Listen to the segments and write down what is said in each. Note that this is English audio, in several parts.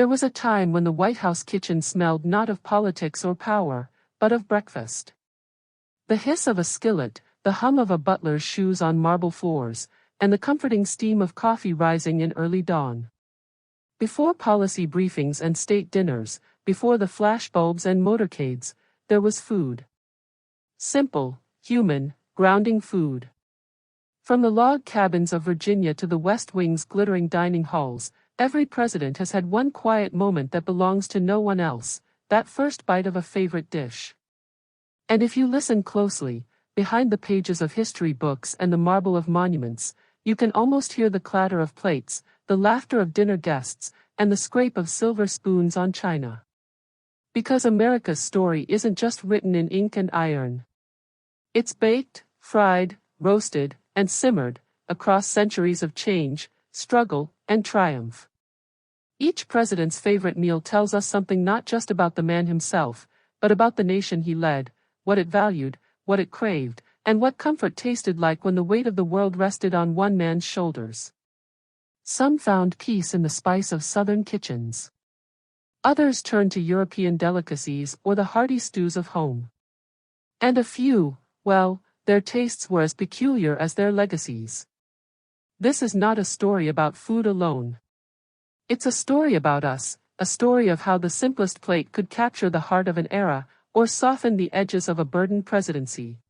There was a time when the White House kitchen smelled not of politics or power, but of breakfast. The hiss of a skillet, the hum of a butler's shoes on marble floors, and the comforting steam of coffee rising in early dawn. Before policy briefings and state dinners, before the flashbulbs and motorcades, there was food. Simple, human, grounding food. From the log cabins of Virginia to the West Wing's glittering dining halls, every president has had one quiet moment that belongs to no one else, that first bite of a favorite dish. And if you listen closely, behind the pages of history books and the marble of monuments, you can almost hear the clatter of plates, the laughter of dinner guests, and the scrape of silver spoons on china. Because America's story isn't just written in ink and iron. It's baked, fried, roasted, and simmered, across centuries of change, struggle, and triumph. Each president's favorite meal tells us something not just about the man himself, but about the nation he led, what it valued, what it craved, and what comfort tasted like when the weight of the world rested on one man's shoulders. Some found peace in the spice of Southern kitchens. Others turned to European delicacies or the hearty stews of home. And a few, well, their tastes were as peculiar as their legacies. This is not a story about food alone. It's a story about us, a story of how the simplest plate could capture the heart of an era, or soften the edges of a burdened presidency.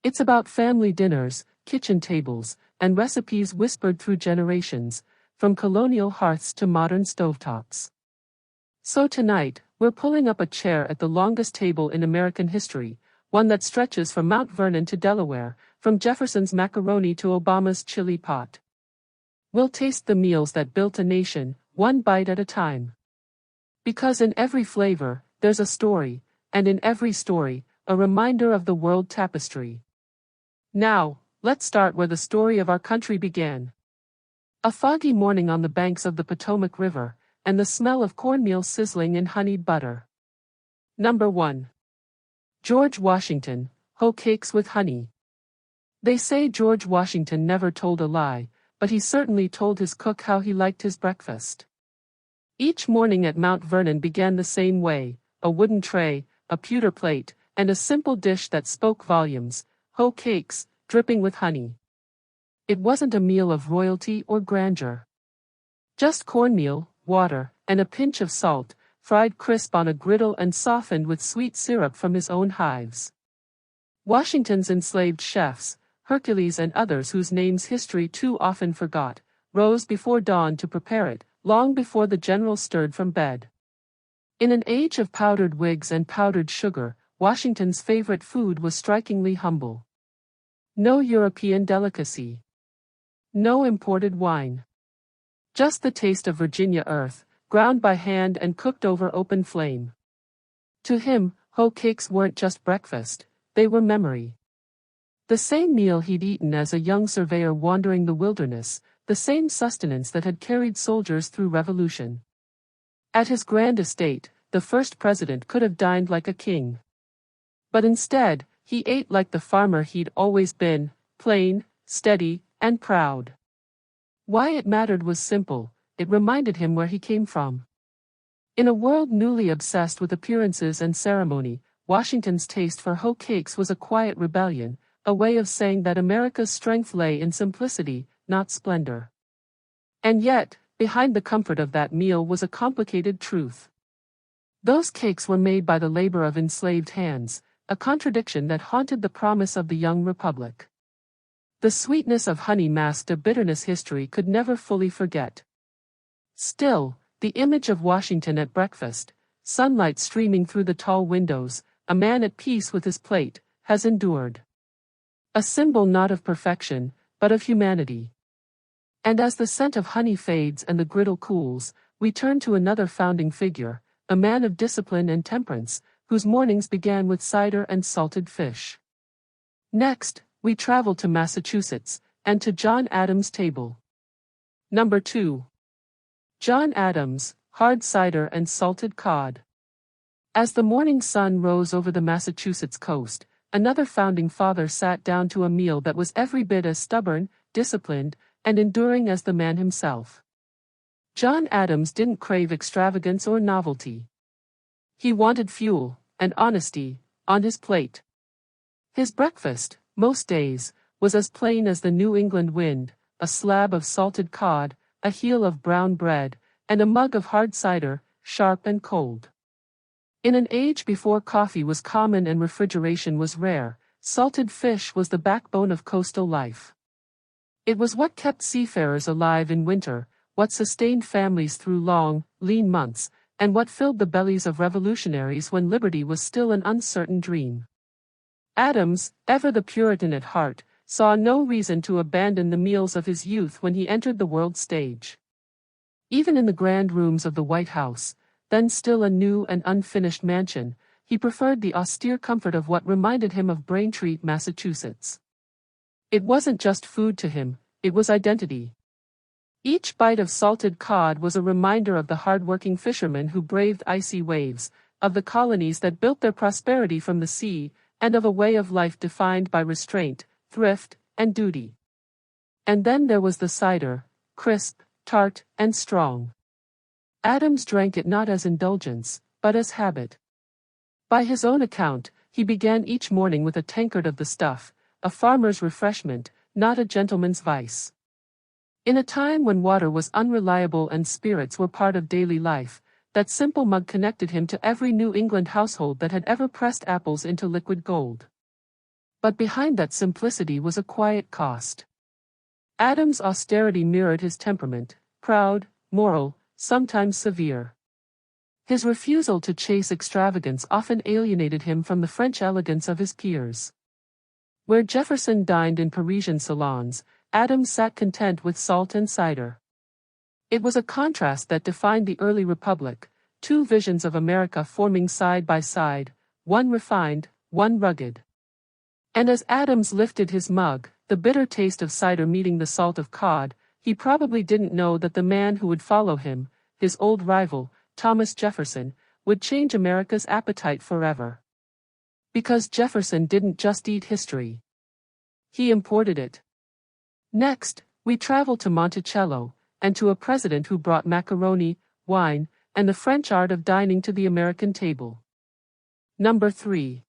It's about family dinners, kitchen tables, and recipes whispered through generations, from colonial hearths to modern stovetops. So tonight, we're pulling up a chair at the longest table in American history, one that stretches from Mount Vernon to Delaware, from Jefferson's macaroni to Obama's chili pot. We'll taste the meals that built a nation, one bite at a time. Because in every flavor, there's a story, and in every story, a reminder of the world tapestry. Now, let's start where the story of our country began. A foggy morning on the banks of the Potomac River, and the smell of cornmeal sizzling in honeyed butter. Number 1. George Washington, hoe cakes with honey. They say George Washington never told a lie, but he certainly told his cook how he liked his breakfast. Each morning at Mount Vernon began the same way, a wooden tray, a pewter plate, and a simple dish that spoke volumes, hoe cakes, dripping with honey. It wasn't a meal of royalty or grandeur. Just cornmeal, water, and a pinch of salt, fried crisp on a griddle and softened with sweet syrup from his own hives. Washington's enslaved chefs, Hercules and others whose names history too often forgot, rose before dawn to prepare it, long before the general stirred from bed. In an age of powdered wigs and powdered sugar, Washington's favorite food was strikingly humble. No European delicacy. No imported wine. Just the taste of Virginia earth, ground by hand and cooked over open flame. To him, hoe cakes weren't just breakfast, they were memory. The same meal he'd eaten as a young surveyor wandering the wilderness, the same sustenance that had carried soldiers through revolution. At his grand estate, the first president could have dined like a king. But instead, he ate like the farmer he'd always been, plain, steady, and proud. Why it mattered was simple, it reminded him where he came from. In a world newly obsessed with appearances and ceremony, Washington's taste for hoe cakes was a quiet rebellion, a way of saying that America's strength lay in simplicity, not splendor. And yet, behind the comfort of that meal was a complicated truth. Those cakes were made by the labor of enslaved hands, a contradiction that haunted the promise of the young republic. The sweetness of honey masked a bitterness history could never fully forget. Still, the image of Washington at breakfast, sunlight streaming through the tall windows, a man at peace with his plate, has endured. A symbol not of perfection, but of humanity. And as the scent of honey fades and the griddle cools, we turn to another founding figure, a man of discipline and temperance, whose mornings began with cider and salted fish. Next, we travel to Massachusetts, and to John Adams' table. Number 2. John Adams, hard cider and salted cod. As the morning sun rose over the Massachusetts coast, another founding father sat down to a meal that was every bit as stubborn, disciplined, and enduring as the man himself. John Adams didn't crave extravagance or novelty. He wanted fuel, and honesty, on his plate. His breakfast, most days, was as plain as the New England wind: a slab of salted cod, a heel of brown bread, and a mug of hard cider, sharp and cold. In an age before coffee was common and refrigeration was rare, salted fish was the backbone of coastal life. It was what kept seafarers alive in winter, what sustained families through long, lean months, and what filled the bellies of revolutionaries when liberty was still an uncertain dream. Adams, ever the Puritan at heart, saw no reason to abandon the meals of his youth when he entered the world stage. Even in the grand rooms of the White House, then still a new and unfinished mansion, he preferred the austere comfort of what reminded him of Braintree, Massachusetts. It wasn't just food to him, it was identity. Each bite of salted cod was a reminder of the hard-working fishermen who braved icy waves, of the colonies that built their prosperity from the sea, and of a way of life defined by restraint, thrift, and duty. And then there was the cider, crisp, tart, and strong. Adams drank it not as indulgence, but as habit. By his own account, he began each morning with a tankard of the stuff, a farmer's refreshment, not a gentleman's vice. In a time when water was unreliable and spirits were part of daily life, that simple mug connected him to every New England household that had ever pressed apples into liquid gold. But behind that simplicity was a quiet cost. Adams' austerity mirrored his temperament, proud, moral, sometimes severe. His refusal to chase extravagance often alienated him from the French elegance of his peers. Where Jefferson dined in Parisian salons, Adams sat content with salt and cider. It was a contrast that defined the early republic, two visions of America forming side by side, one refined, one rugged. And as Adams lifted his mug, the bitter taste of cider meeting the salt of cod, he probably didn't know that the man who would follow him, his old rival, Thomas Jefferson, would change America's appetite forever. Because Jefferson didn't just eat history. He imported it. Next, we travel to Monticello, and to a president who brought macaroni, wine, and the French art of dining to the American table. Number 3.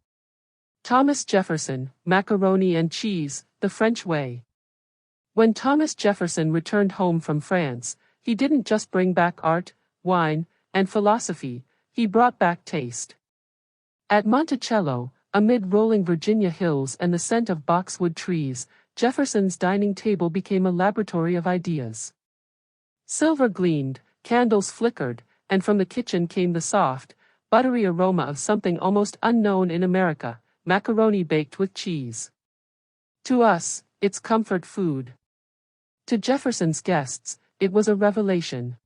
Thomas Jefferson, Macaroni and Cheese, the French Way. When Thomas Jefferson returned home from France, he didn't just bring back art, wine, and philosophy, he brought back taste. At Monticello, amid rolling Virginia hills and the scent of boxwood trees, Jefferson's dining table became a laboratory of ideas. Silver gleamed, candles flickered, and from the kitchen came the soft, buttery aroma of something almost unknown in America: macaroni baked with cheese. To us, it's comfort food. To Jefferson's guests, it was a revelation.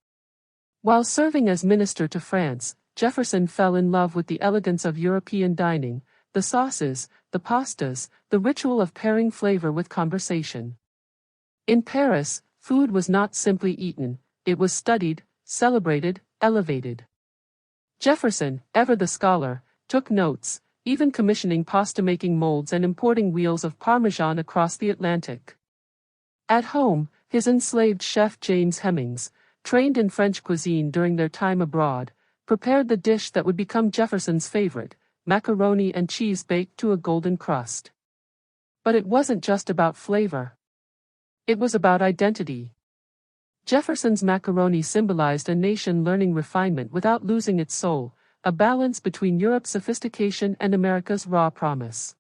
While serving as minister to France, Jefferson fell in love with the elegance of European dining, the sauces, the pastas, the ritual of pairing flavor with conversation. In Paris, food was not simply eaten, it was studied, celebrated, elevated. Jefferson, ever the scholar, took notes, even commissioning pasta-making molds and importing wheels of Parmesan across the Atlantic. At home, his enslaved chef James Hemings, trained in French cuisine during their time abroad, prepared the dish that would become Jefferson's favorite: macaroni and cheese baked to a golden crust. But it wasn't just about flavor. It was about identity. Jefferson's macaroni symbolized a nation learning refinement without losing its soul, a balance between Europe's sophistication and America's raw promise.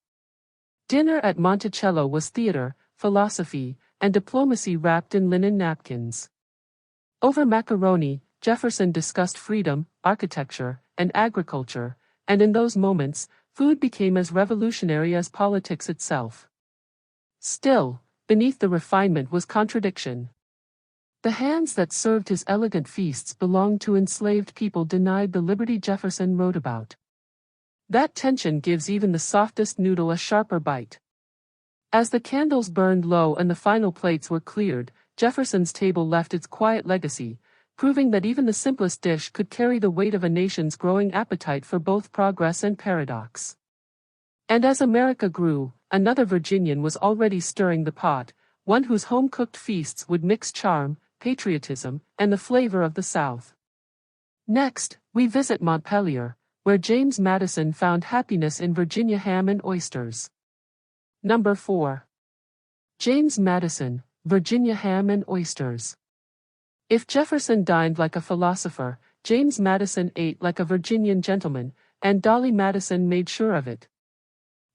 Dinner at Monticello was theater, philosophy, and diplomacy wrapped in linen napkins. Over macaroni, Jefferson discussed freedom, architecture, and agriculture, and in those moments, food became as revolutionary as politics itself. Still, beneath the refinement was contradiction. The hands that served his elegant feasts belonged to enslaved people denied the liberty Jefferson wrote about. That tension gives even the softest noodle a sharper bite. As the candles burned low and the final plates were cleared, Jefferson's table left its quiet legacy, proving that even the simplest dish could carry the weight of a nation's growing appetite for both progress and paradox. And as America grew, another Virginian was already stirring the pot, one whose home-cooked feasts would mix charm, patriotism, and the flavor of the South. Next, we visit Montpelier, where James Madison found happiness in Virginia ham and oysters. Number 4. James Madison, Virginia ham and oysters. If Jefferson dined like a philosopher, James Madison ate like a Virginian gentleman, and Dolly Madison made sure of it.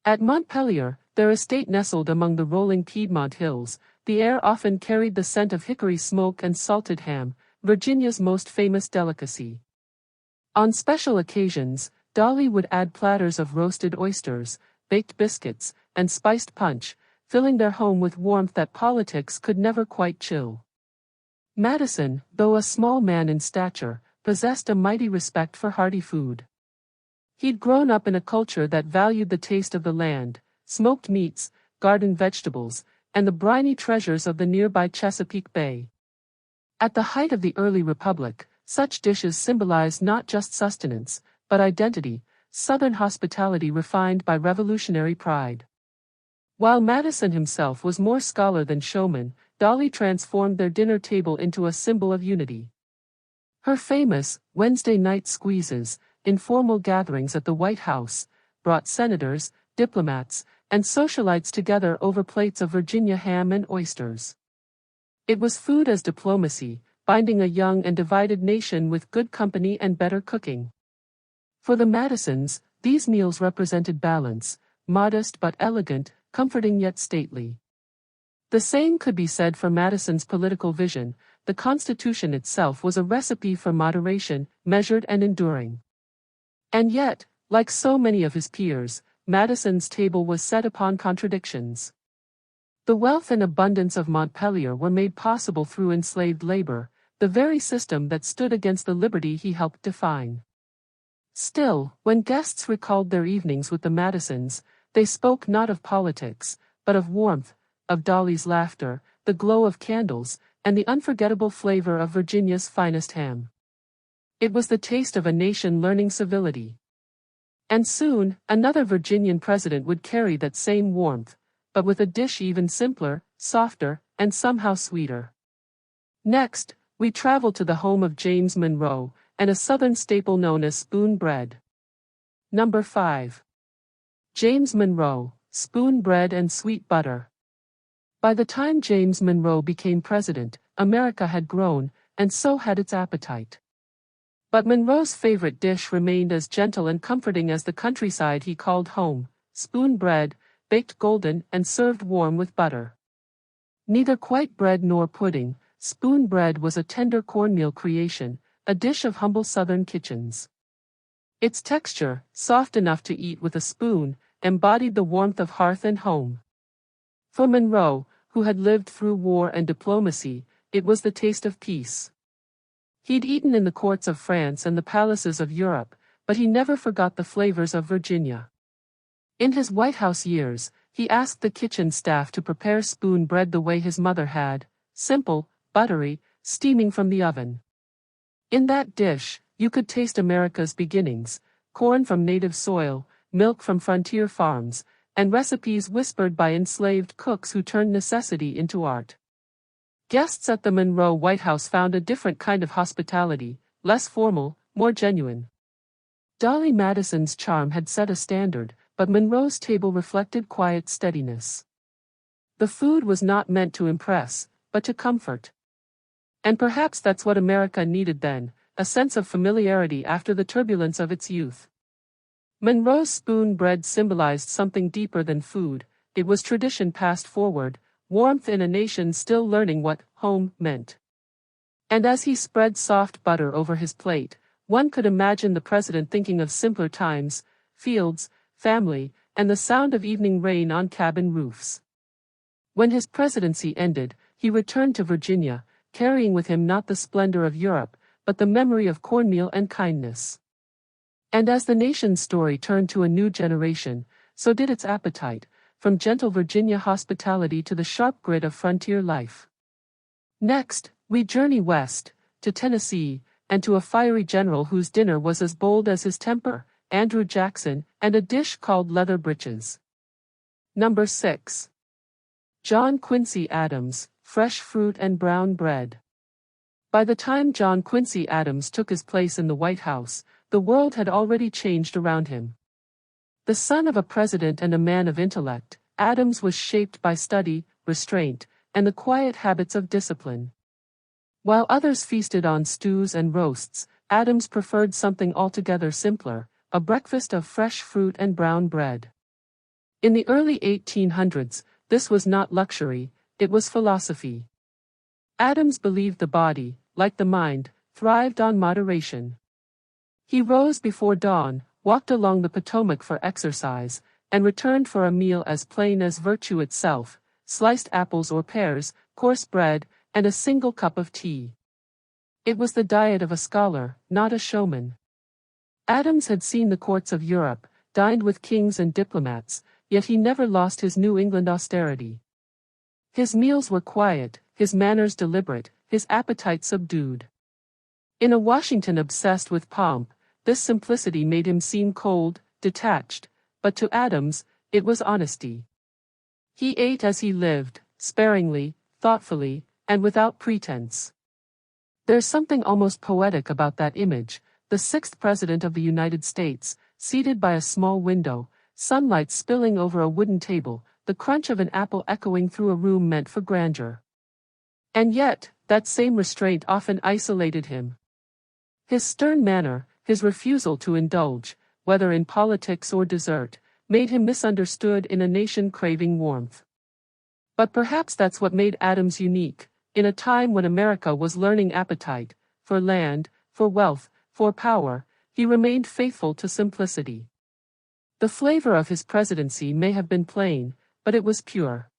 At Montpelier, their estate nestled among the rolling Piedmont hills, the air often carried the scent of hickory smoke and salted ham, Virginia's most famous delicacy. On special occasions, Dolly would add platters of roasted oysters, baked biscuits, and spiced punch, filling their home with warmth that politics could never quite chill. Madison, though a small man in stature, possessed a mighty respect for hearty food. He'd grown up in a culture that valued the taste of the land, smoked meats, garden vegetables, and the briny treasures of the nearby Chesapeake Bay. At the height of the early republic, such dishes symbolized not just sustenance, but identity, Southern hospitality refined by revolutionary pride. While Madison himself was more scholar than showman, Dolly transformed their dinner table into a symbol of unity. Her famous Wednesday night squeezes, informal gatherings at the White House, brought senators, diplomats, and socialites together over plates of Virginia ham and oysters. It was food as diplomacy, binding a young and divided nation with good company and better cooking. For the Madisons, these meals represented balance, modest but elegant, comforting yet stately. The same could be said for Madison's political vision. The Constitution itself was a recipe for moderation, measured and enduring. And yet, like so many of his peers, Madison's table was set upon contradictions. The wealth and abundance of Montpelier were made possible through enslaved labor, the very system that stood against the liberty he helped define. Still, when guests recalled their evenings with the Madisons, they spoke not of politics, but of warmth, of Dolly's laughter, the glow of candles, and the unforgettable flavor of Virginia's finest ham. It was the taste of a nation learning civility. And soon, another Virginian president would carry that same warmth, but with a dish even simpler, softer, and somehow sweeter. Next, we travel to the home of James Monroe, and a Southern staple known as spoon bread. Number 5. James Monroe, spoon bread and sweet butter. By the time James Monroe became president, America had grown, and so had its appetite. But Monroe's favorite dish remained as gentle and comforting as the countryside he called home: spoon bread, baked golden and served warm with butter. Neither quite bread nor pudding, spoon bread was a tender cornmeal creation, a dish of humble Southern kitchens. Its texture, soft enough to eat with a spoon, embodied the warmth of hearth and home. For Monroe, who had lived through war and diplomacy, it was the taste of peace. He'd eaten in the courts of France and the palaces of Europe, but he never forgot the flavors of Virginia. In his White House years, he asked the kitchen staff to prepare spoon bread the way his mother had, simple, buttery, steaming from the oven. In that dish, you could taste America's beginnings: corn from native soil, milk from frontier farms, and recipes whispered by enslaved cooks who turned necessity into art. Guests at the Monroe White House found a different kind of hospitality, less formal, more genuine. Dolly Madison's charm had set a standard, but Monroe's table reflected quiet steadiness. The food was not meant to impress, but to comfort. And perhaps that's what America needed then, a sense of familiarity after the turbulence of its youth. Monroe's spoon bread symbolized something deeper than food. It was tradition passed forward, warmth in a nation still learning what home meant. And as he spread soft butter over his plate, one could imagine the president thinking of simpler times, fields, family, and the sound of evening rain on cabin roofs. When his presidency ended, he returned to Virginia, carrying with him not the splendor of Europe, but the memory of cornmeal and kindness. And as the nation's story turned to a new generation, so did its appetite, from gentle Virginia hospitality to the sharp grit of frontier life. Next, we journey west, to Tennessee, and to a fiery general whose dinner was as bold as his temper, Andrew Jackson, and a dish called leather breeches. Number 6. John Quincy Adams, fresh fruit and brown bread. By the time John Quincy Adams took his place in the White House, the world had already changed around him. The son of a president and a man of intellect, Adams was shaped by study, restraint, and the quiet habits of discipline. While others feasted on stews and roasts, Adams preferred something altogether simpler, a breakfast of fresh fruit and brown bread. In the early 1800s, this was not luxury, it was philosophy. Adams believed the body, like the mind, thrived on moderation. He rose before dawn, walked along the Potomac for exercise, and returned for a meal as plain as virtue itself, sliced apples or pears, coarse bread, and a single cup of tea. It was the diet of a scholar, not a showman. Adams had seen the courts of Europe, dined with kings and diplomats, yet he never lost his New England austerity. His meals were quiet, his manners deliberate, his appetite subdued. In a Washington obsessed with pomp, this simplicity made him seem cold, detached, but to Adams, it was honesty. He ate as he lived, sparingly, thoughtfully, and without pretense. There's something almost poetic about that image, the sixth President of the United States, seated by a small window, sunlight spilling over a wooden table, the crunch of an apple echoing through a room meant for grandeur. And yet, that same restraint often isolated him. His stern manner, his refusal to indulge, whether in politics or dessert, made him misunderstood in a nation craving warmth. But perhaps that's what made Adams unique, in a time when America was learning appetite, for land, for wealth, for power, he remained faithful to simplicity. The flavor of his presidency may have been plain, but it was pure.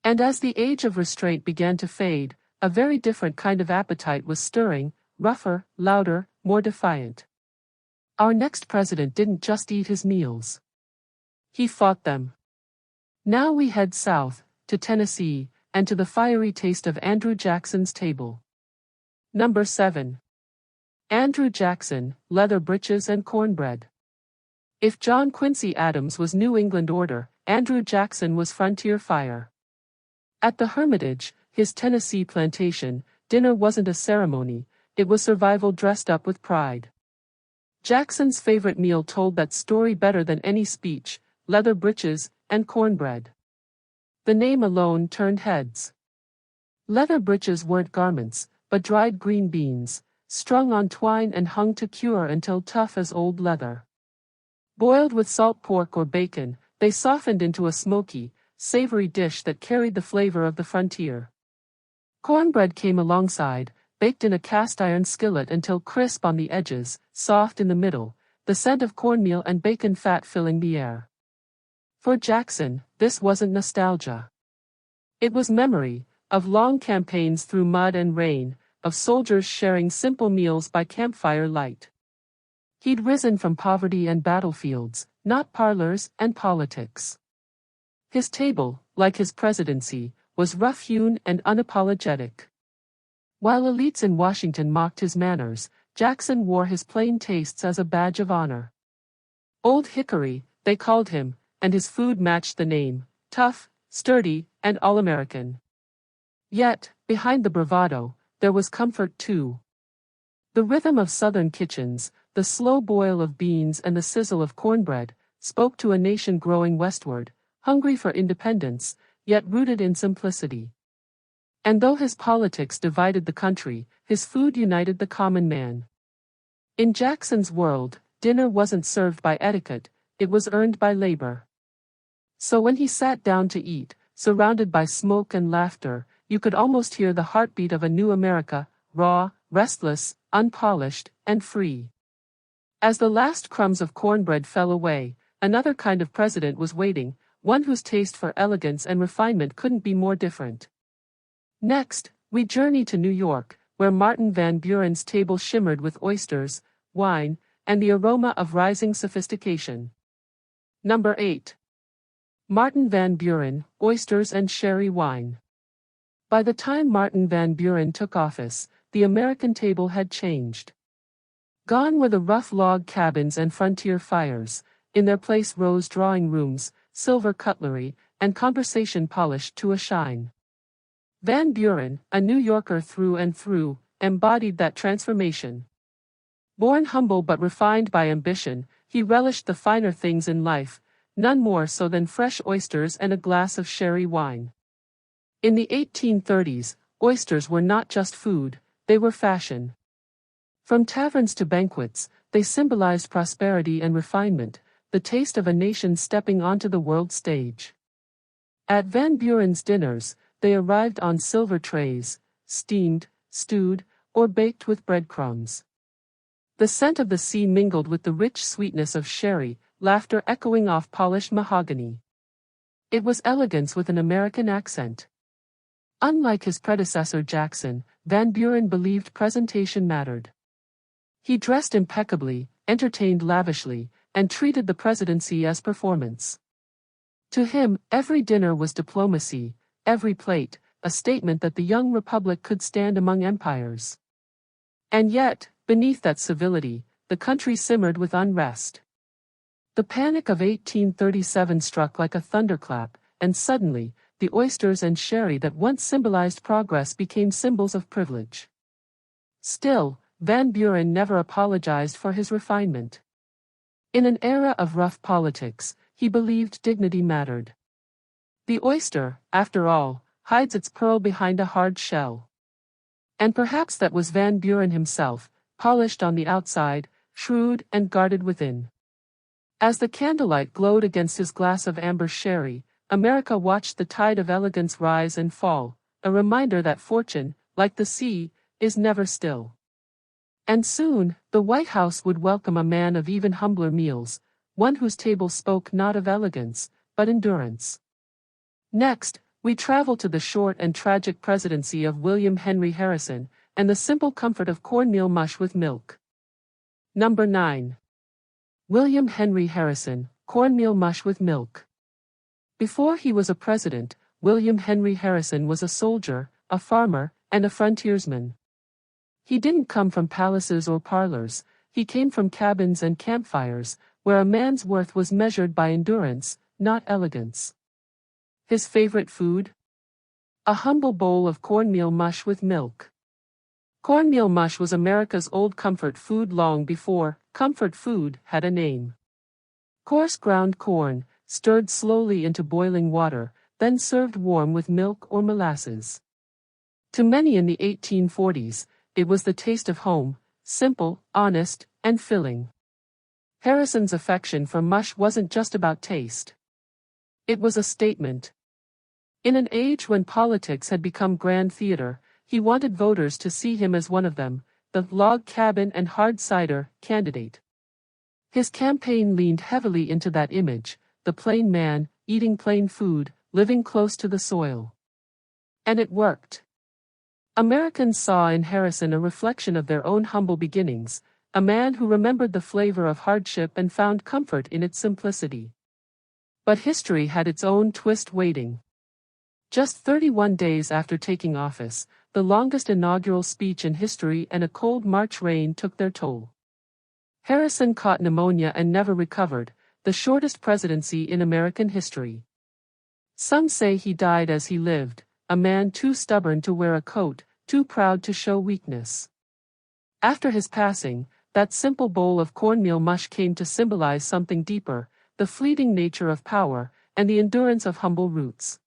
And as the age of restraint began to fade, a very different kind of appetite was stirring, rougher, louder, more defiant. Our next president didn't just eat his meals. He fought them. Now we head south, to Tennessee, and to the fiery taste of Andrew Jackson's table. Number 7. Andrew Jackson, leather breeches and cornbread. If John Quincy Adams was New England order, Andrew Jackson was frontier fire. At the Hermitage, his Tennessee plantation, dinner wasn't a ceremony, it was survival dressed up with pride. Jackson's favorite meal told that story better than any speech, leather breeches and cornbread. The name alone turned heads. Leather breeches weren't garments, but dried green beans, strung on twine and hung to cure until tough as old leather. Boiled with salt pork or bacon, they softened into a smoky, savory dish that carried the flavor of the frontier. Cornbread came alongside, baked in a cast-iron skillet until crisp on the edges, soft in the middle, the scent of cornmeal and bacon fat filling the air. For Jackson, this wasn't nostalgia. It was memory, of long campaigns through mud and rain, of soldiers sharing simple meals by campfire light. He'd risen from poverty and battlefields, not parlors and politics. His table, like his presidency, was rough-hewn and unapologetic. While elites in Washington mocked his manners, Jackson wore his plain tastes as a badge of honor. Old Hickory, they called him, and his food matched the name, tough, sturdy, and all-American. Yet, behind the bravado, there was comfort too. The rhythm of southern kitchens, the slow boil of beans and the sizzle of cornbread, spoke to a nation growing westward, hungry for independence, yet rooted in simplicity. And though his politics divided the country, his food united the common man. In Jackson's world, dinner wasn't served by etiquette, it was earned by labor. So when he sat down to eat, surrounded by smoke and laughter, you could almost hear the heartbeat of a new America, raw, restless, unpolished, and free. As the last crumbs of cornbread fell away, another kind of president was waiting, one whose taste for elegance and refinement couldn't be more different. Next, we journey to New York, where Martin Van Buren's table shimmered with oysters, wine, and the aroma of rising sophistication. Number 8. Martin Van Buren, oysters and sherry wine. By the time Martin Van Buren took office, the American table had changed. Gone were the rough log cabins and frontier fires, in their place rose drawing rooms, silver cutlery, and conversation polished to a shine. Van Buren, a New Yorker through and through, embodied that transformation. Born humble but refined by ambition, he relished the finer things in life, none more so than fresh oysters and a glass of sherry wine. In the 1830s, oysters were not just food, they were fashion. From taverns to banquets, they symbolized prosperity and refinement, the taste of a nation stepping onto the world stage. At Van Buren's dinners, they arrived on silver trays, steamed, stewed, or baked with breadcrumbs. The scent of the sea mingled with the rich sweetness of sherry, laughter echoing off polished mahogany. It was elegance with an American accent. Unlike his predecessor Jackson, Van Buren believed presentation mattered. He dressed impeccably, entertained lavishly, and treated the presidency as performance. To him, every dinner was diplomacy, every plate, a statement that the young republic could stand among empires. And yet, beneath that civility, the country simmered with unrest. The Panic of 1837 struck like a thunderclap, and suddenly, the oysters and sherry that once symbolized progress became symbols of privilege. Still, Van Buren never apologized for his refinement. In an era of rough politics, he believed dignity mattered. The oyster, after all, hides its pearl behind a hard shell. And perhaps that was Van Buren himself, polished on the outside, shrewd and guarded within. As the candlelight glowed against his glass of amber sherry, America watched the tide of elegance rise and fall, a reminder that fortune, like the sea, is never still. And soon, the White House would welcome a man of even humbler meals, one whose table spoke not of elegance, but endurance. Next, we travel to the short and tragic presidency of William Henry Harrison, and the simple comfort of cornmeal mush with milk. Number 9. William Henry Harrison, cornmeal mush with milk. Before he was a president, William Henry Harrison was a soldier, a farmer, and a frontiersman. He didn't come from palaces or parlors, he came from cabins and campfires, where a man's worth was measured by endurance, not elegance. His favorite food? A humble bowl of cornmeal mush with milk. Cornmeal mush was America's old comfort food long before comfort food had a name. Coarse ground corn, stirred slowly into boiling water, then served warm with milk or molasses. To many in the 1840s, it was the taste of home, simple, honest, and filling. Harrison's affection for mush wasn't just about taste. It was a statement. In an age when politics had become grand theater, he wanted voters to see him as one of them, the log cabin and hard cider candidate. His campaign leaned heavily into that image, the plain man, eating plain food, living close to the soil. And it worked. Americans saw in Harrison a reflection of their own humble beginnings, a man who remembered the flavor of hardship and found comfort in its simplicity. But history had its own twist waiting. Just 31 days after taking office, the longest inaugural speech in history and a cold March rain took their toll. Harrison caught pneumonia and never recovered, the shortest presidency in American history. Some say he died as he lived, a man too stubborn to wear a coat, too proud to show weakness. After his passing, that simple bowl of cornmeal mush came to symbolize something deeper, the fleeting nature of power, and the endurance of humble roots.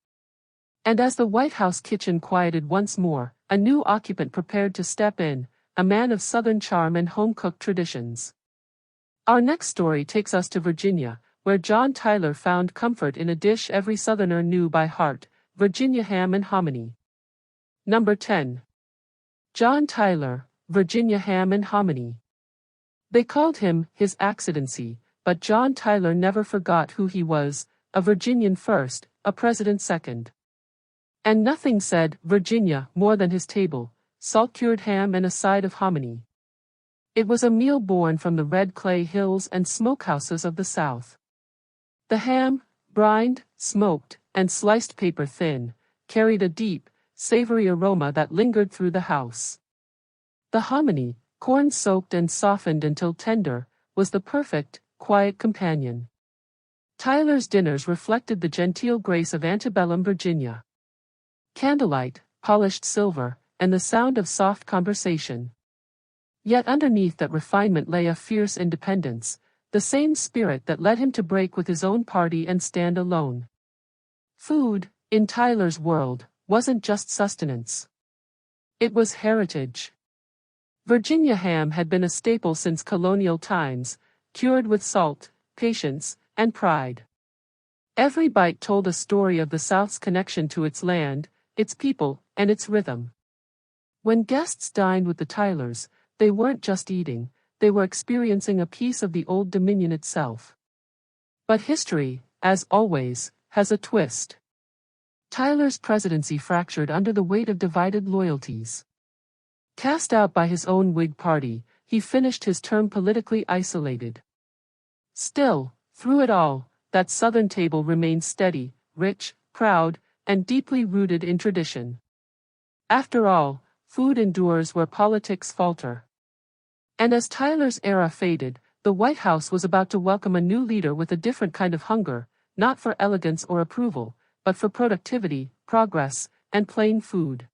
And as the White House kitchen quieted once more, a new occupant prepared to step in, a man of Southern charm and home-cooked traditions. Our next story takes us to Virginia, where John Tyler found comfort in a dish every Southerner knew by heart, Virginia ham and hominy. Number 10. John Tyler, Virginia ham and hominy. They called him His Excellency, but John Tyler never forgot who he was, a Virginian first, a president second. And nothing said Virginia more than his table, salt-cured ham and a side of hominy. It was a meal born from the red clay hills and smokehouses of the South. The ham, brined, smoked, and sliced paper thin, carried a deep, savory aroma that lingered through the house. The hominy, corn-soaked and softened until tender, was the perfect, quiet companion. Tyler's dinners reflected the genteel grace of antebellum Virginia. Candlelight, polished silver, and the sound of soft conversation. Yet underneath that refinement lay a fierce independence, the same spirit that led him to break with his own party and stand alone. Food, in Tyler's world, wasn't just sustenance. It was heritage. Virginia ham had been a staple since colonial times, cured with salt, patience, and pride. Every bite told a story of the South's connection to its land, its people, and its rhythm. When guests dined with the Tylers, they weren't just eating, they were experiencing a piece of the Old Dominion itself. But history, as always, has a twist. Tyler's presidency fractured under the weight of divided loyalties. Cast out by his own Whig party, he finished his term politically isolated. Still, through it all, that Southern table remained steady, rich, proud, and deeply rooted in tradition. After all, food endures where politics falter. And as Tyler's era faded, the White House was about to welcome a new leader with a different kind of hunger, not for elegance or approval, but for productivity, progress, and plain food.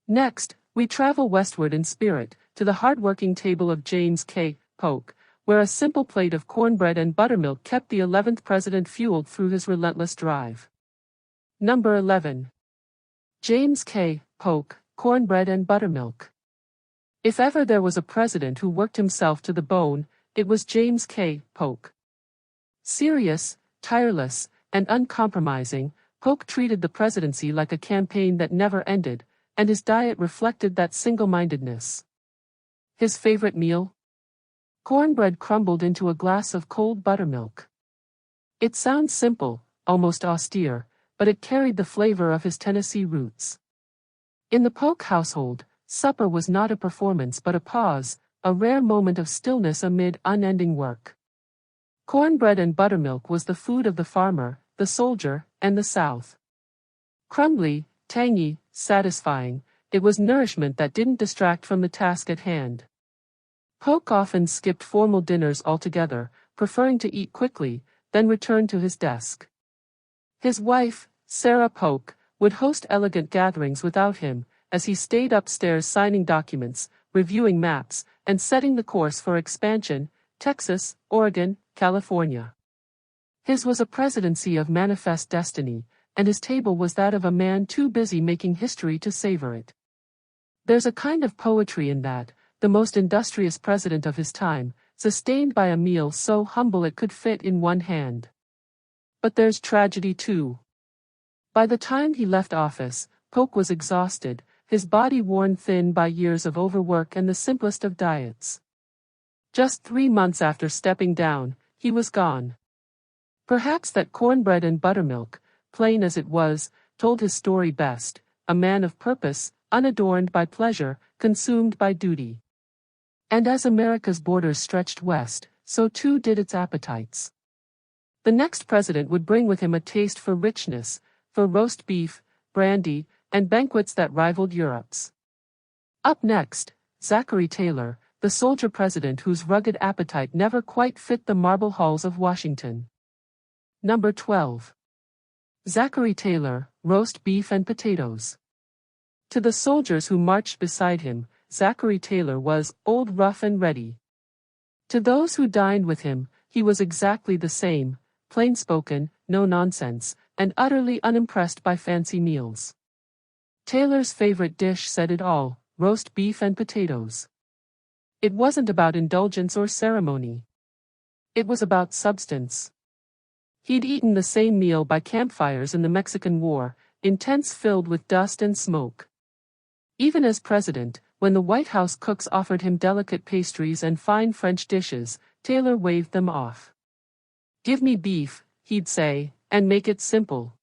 Next, we travel westward in spirit, to the hard-working table of James K. Polk, where a simple plate of cornbread and buttermilk kept the 11th president fueled through his relentless drive. Number 11. James K. Polk, cornbread and buttermilk. If ever there was a president who worked himself to the bone, it was James K. Polk. Serious, tireless, and uncompromising, Polk treated the presidency like a campaign that never ended, and his diet reflected that single-mindedness. His favorite meal? Cornbread crumbled into a glass of cold buttermilk. It sounds simple, almost austere, but it carried the flavor of his Tennessee roots. In the Polk household, supper was not a performance but a pause, a rare moment of stillness amid unending work. Cornbread and buttermilk was the food of the farmer, the soldier, and the South. Crumbly, tangy, satisfying, it was nourishment that didn't distract from the task at hand. Polk often skipped formal dinners altogether, preferring to eat quickly, then return to his desk. His wife, Sarah Polk, would host elegant gatherings without him, as he stayed upstairs signing documents, reviewing maps, and setting the course for expansion, Texas, Oregon, California. His was a presidency of manifest destiny, and his table was that of a man too busy making history to savor it. There's a kind of poetry in that, the most industrious president of his time, sustained by a meal so humble it could fit in one hand. But there's tragedy too. By the time he left office, Polk was exhausted, his body worn thin by years of overwork and the simplest of diets. Just 3 months after stepping down, he was gone. Perhaps that cornbread and buttermilk, plain as it was, told his story best, a man of purpose, unadorned by pleasure, consumed by duty. And as America's borders stretched west, so too did its appetites. The next president would bring with him a taste for richness, for roast beef, brandy, and banquets that rivaled Europe's. Up next, Zachary Taylor, the soldier president whose rugged appetite never quite fit the marble halls of Washington. Number 12. Zachary Taylor, roast beef and potatoes. To the soldiers who marched beside him, Zachary Taylor was old rough and ready. To those who dined with him, he was exactly the same, plain-spoken, no-nonsense, and utterly unimpressed by fancy meals. Taylor's favorite dish said it all, roast beef and potatoes. It wasn't about indulgence or ceremony. It was about substance. He'd eaten the same meal by campfires in the Mexican War, in tents filled with dust and smoke. Even as president, when the White House cooks offered him delicate pastries and fine French dishes, Taylor waved them off. "Give me beef," he'd say, "and make it simple."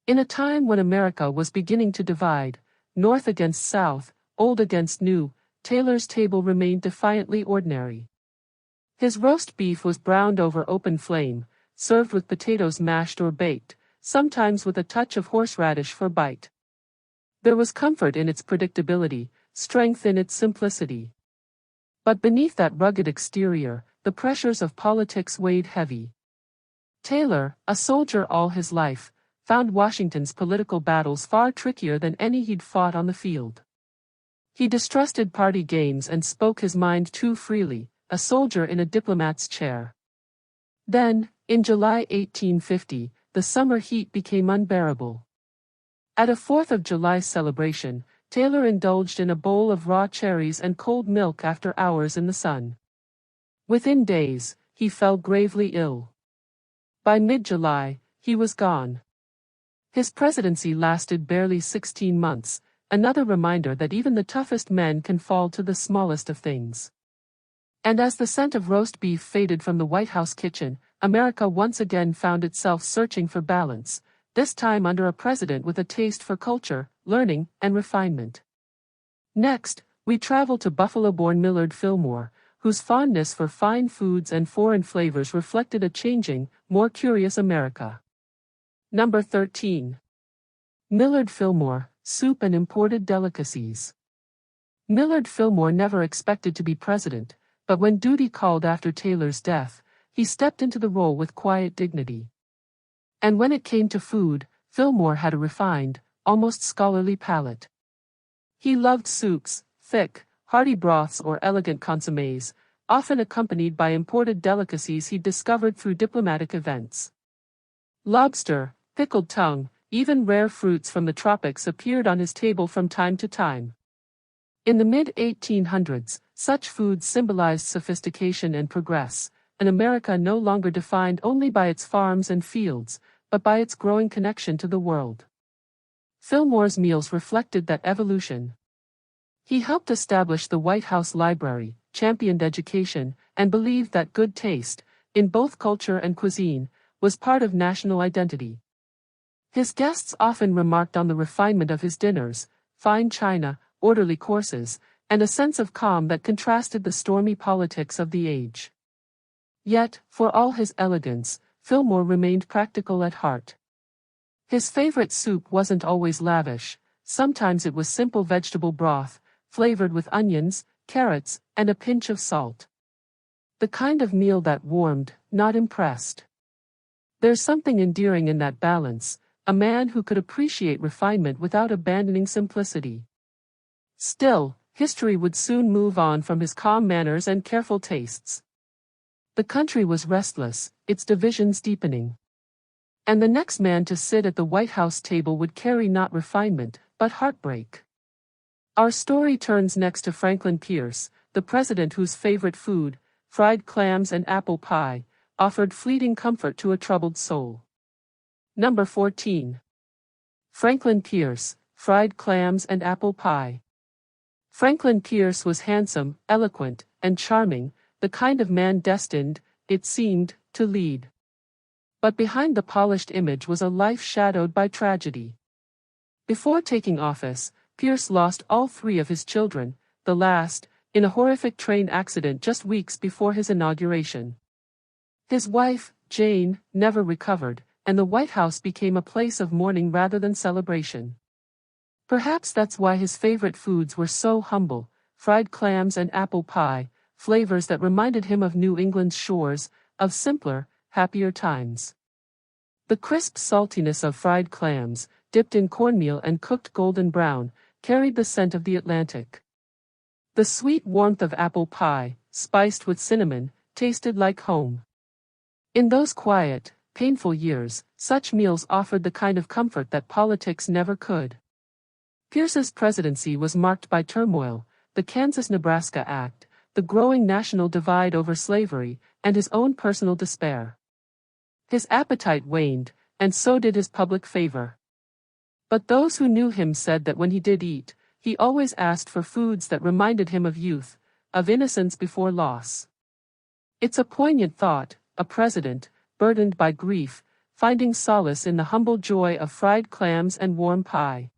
In a time when America was beginning to divide, North against South, old against new, Taylor's table remained defiantly ordinary. His roast beef was browned over open flame, served with potatoes mashed or baked, sometimes with a touch of horseradish for bite. There was comfort in its predictability, strength in its simplicity. But beneath that rugged exterior, the pressures of politics weighed heavy. Taylor, a soldier all his life, found Washington's political battles far trickier than any he'd fought on the field. He distrusted party games and spoke his mind too freely, a soldier in a diplomat's chair. Then, in July 1850, the summer heat became unbearable. At a 4th of July celebration, Taylor indulged in a bowl of raw cherries and cold milk after hours in the sun. Within days, he fell gravely ill. By mid-July, he was gone. His presidency lasted barely 16 months, another reminder that even the toughest men can fall to the smallest of things. And as the scent of roast beef faded from the White House kitchen, America once again found itself searching for balance, this time under a president with a taste for culture, learning, and refinement. Next, we travel to Buffalo-born Millard Fillmore, whose fondness for fine foods and foreign flavors reflected a changing, more curious America. Number 13. Millard Fillmore, Soup and Imported Delicacies. Millard Fillmore never expected to be president, but when duty called after Taylor's death, he stepped into the role with quiet dignity. And when it came to food, Fillmore had a refined, almost scholarly palate. He loved soups, thick, hearty broths or elegant consommes, often accompanied by imported delicacies he discovered through diplomatic events. Lobster, pickled tongue, even rare fruits from the tropics appeared on his table from time to time. In the mid-1800s, such foods symbolized sophistication and progress, an America no longer defined only by its farms and fields, but by its growing connection to the world. Fillmore's meals reflected that evolution. He helped establish the White House Library, championed education, and believed that good taste, in both culture and cuisine, was part of national identity. His guests often remarked on the refinement of his dinners, fine china, orderly courses, and a sense of calm that contrasted the stormy politics of the age. Yet, for all his elegance, Fillmore remained practical at heart. His favorite soup wasn't always lavish, sometimes it was simple vegetable broth, flavored with onions, carrots, and a pinch of salt. The kind of meal that warmed, not impressed. There's something endearing in that balance, a man who could appreciate refinement without abandoning simplicity. Still, history would soon move on from his calm manners and careful tastes. The country was restless, its divisions deepening. And the next man to sit at the White House table would carry not refinement, but heartbreak. Our story turns next to Franklin Pierce, the president whose favorite food, fried clams and apple pie, offered fleeting comfort to a troubled soul. Number 14. Franklin Pierce, fried clams and apple pie. Franklin Pierce was handsome, eloquent, and charming, the kind of man destined, it seemed, to lead. But behind the polished image was a life shadowed by tragedy. Before taking office, Pierce lost all 3 of his children, the last, in a horrific train accident just weeks before his inauguration. His wife, Jane, never recovered, and the White House became a place of mourning rather than celebration. Perhaps that's why his favorite foods were so humble, fried clams and apple pie, flavors that reminded him of New England's shores, of simpler, happier times. The crisp saltiness of fried clams, dipped in cornmeal and cooked golden brown, carried the scent of the Atlantic. The sweet warmth of apple pie, spiced with cinnamon, tasted like home. In those quiet, painful years, such meals offered the kind of comfort that politics never could. Pierce's presidency was marked by turmoil, the Kansas-Nebraska Act, the growing national divide over slavery, and his own personal despair. His appetite waned, and so did his public favor. But those who knew him said that when he did eat, he always asked for foods that reminded him of youth, of innocence before loss. It's a poignant thought, a president, burdened by grief, finding solace in the humble joy of fried clams and warm pie.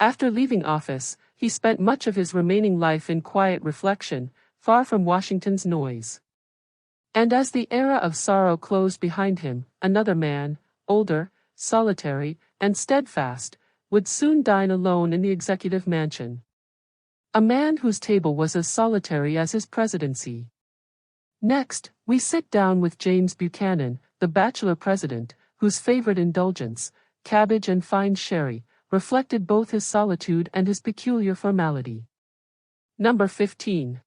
After leaving office, he spent much of his remaining life in quiet reflection, far from Washington's noise. And as the era of sorrow closed behind him, another man, older, solitary, and steadfast, would soon dine alone in the executive mansion. A man whose table was as solitary as his presidency. Next, we sit down with James Buchanan, the bachelor president, whose favorite indulgence, cabbage and fine sherry, reflected both his solitude and his peculiar formality. Number 15.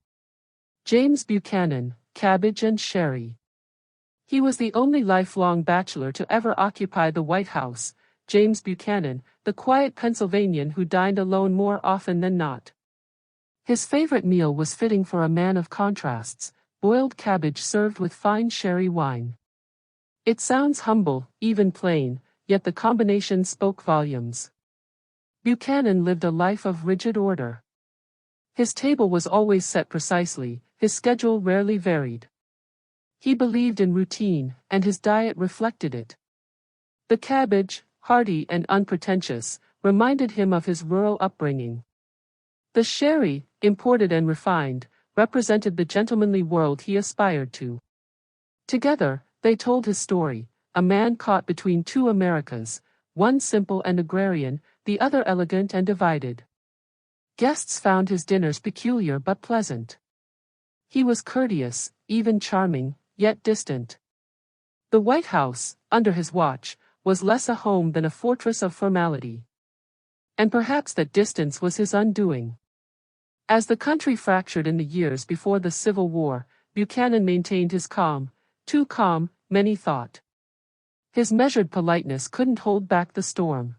James Buchanan, Cabbage and Sherry. He was the only lifelong bachelor to ever occupy the White House, James Buchanan, the quiet Pennsylvanian who dined alone more often than not. His favorite meal was fitting for a man of contrasts, boiled cabbage served with fine sherry wine. It sounds humble, even plain, yet the combination spoke volumes. Buchanan lived a life of rigid order. His table was always set precisely, his schedule rarely varied. He believed in routine, and his diet reflected it. The cabbage, hearty and unpretentious, reminded him of his rural upbringing. The sherry, imported and refined, represented the gentlemanly world he aspired to. Together, they told his story, a man caught between two Americas, one simple and agrarian, the other elegant and divided. Guests found his dinners peculiar but pleasant. He was courteous, even charming, yet distant. The White House, under his watch, was less a home than a fortress of formality. And perhaps that distance was his undoing. As the country fractured in the years before the Civil War, Buchanan maintained his calm, too calm, many thought. His measured politeness couldn't hold back the storm.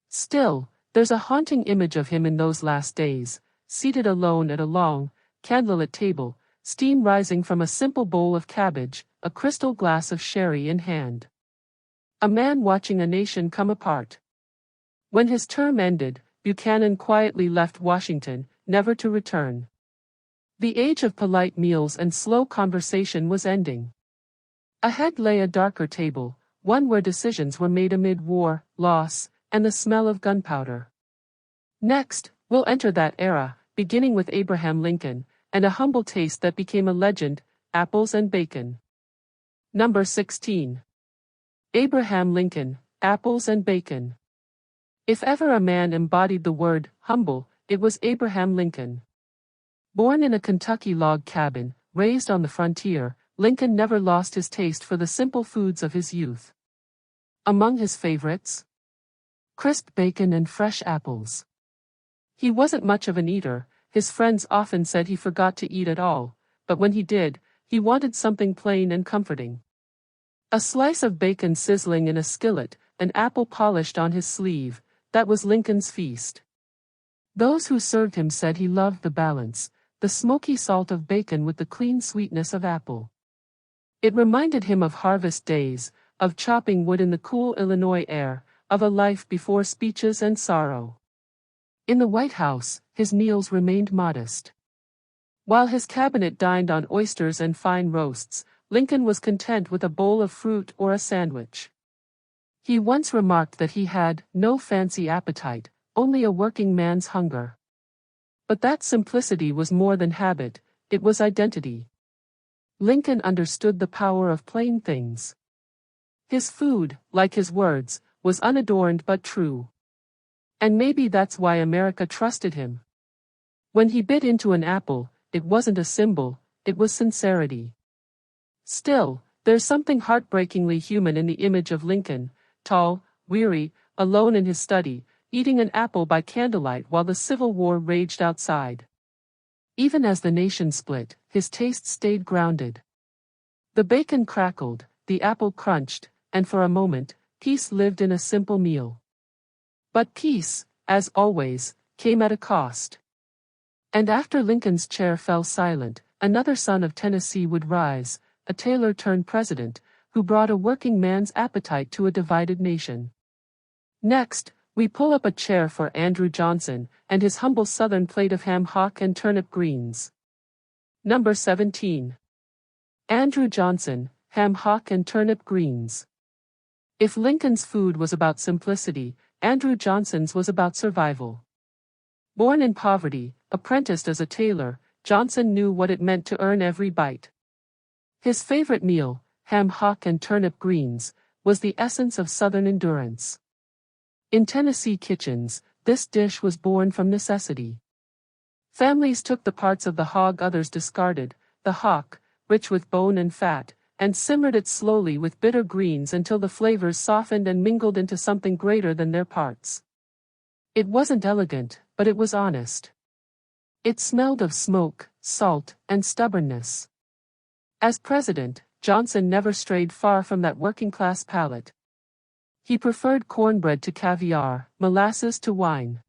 Still, there's a haunting image of him in those last days, seated alone at a long, candlelit table, steam rising from a simple bowl of cabbage, a crystal glass of sherry in hand. A man watching a nation come apart. When his term ended, Buchanan quietly left Washington, never to return. The age of polite meals and slow conversation was ending. Ahead lay a darker table, one where decisions were made amid war, loss, and the smell of gunpowder. Next, we'll enter that era, beginning with Abraham Lincoln, and a humble taste that became a legend, apples and bacon. Number 16. Abraham Lincoln, apples and bacon. If ever a man embodied the word humble, it was Abraham Lincoln. Born in a Kentucky log cabin, raised on the frontier, Lincoln never lost his taste for the simple foods of his youth. Among his favorites? Crisp bacon and fresh apples. He wasn't much of an eater, his friends often said he forgot to eat at all, but when he did, he wanted something plain and comforting. A slice of bacon sizzling in a skillet, an apple polished on his sleeve, that was Lincoln's feast. Those who served him said he loved the balance, the smoky salt of bacon with the clean sweetness of apple. It reminded him of harvest days, of chopping wood in the cool Illinois air, of a life before speeches and sorrow. In the White House, his meals remained modest. While his cabinet dined on oysters and fine roasts, Lincoln was content with a bowl of fruit or a sandwich. He once remarked that he had no fancy appetite, only a working man's hunger. But that simplicity was more than habit, it was identity. Lincoln understood the power of plain things. His food, like his words, was unadorned but true. And maybe that's why America trusted him. When he bit into an apple, it wasn't a symbol, it was sincerity. Still, there's something heartbreakingly human in the image of Lincoln, tall, weary, alone in his study, eating an apple by candlelight while the Civil War raged outside. Even as the nation split, his taste stayed grounded. The bacon crackled, the apple crunched, and for a moment, peace lived in a simple meal. But peace, as always, came at a cost. And after Lincoln's chair fell silent, another son of Tennessee would rise, a tailor turned president, who brought a working man's appetite to a divided nation. Next, we pull up a chair for Andrew Johnson and his humble Southern plate of ham hock and turnip greens. Number 17. Andrew Johnson, ham hock and turnip greens. If Lincoln's food was about simplicity, Andrew Johnson's was about survival. Born in poverty, apprenticed as a tailor, Johnson knew what it meant to earn every bite. His favorite meal, ham hock and turnip greens, was the essence of Southern endurance. In Tennessee kitchens, this dish was born from necessity. Families took the parts of the hog others discarded, the hock, rich with bone and fat, and simmered it slowly with bitter greens until the flavors softened and mingled into something greater than their parts. It wasn't elegant, but it was honest. It smelled of smoke, salt, and stubbornness. As president, Johnson never strayed far from that working-class palate. He preferred cornbread to caviar, molasses to wine.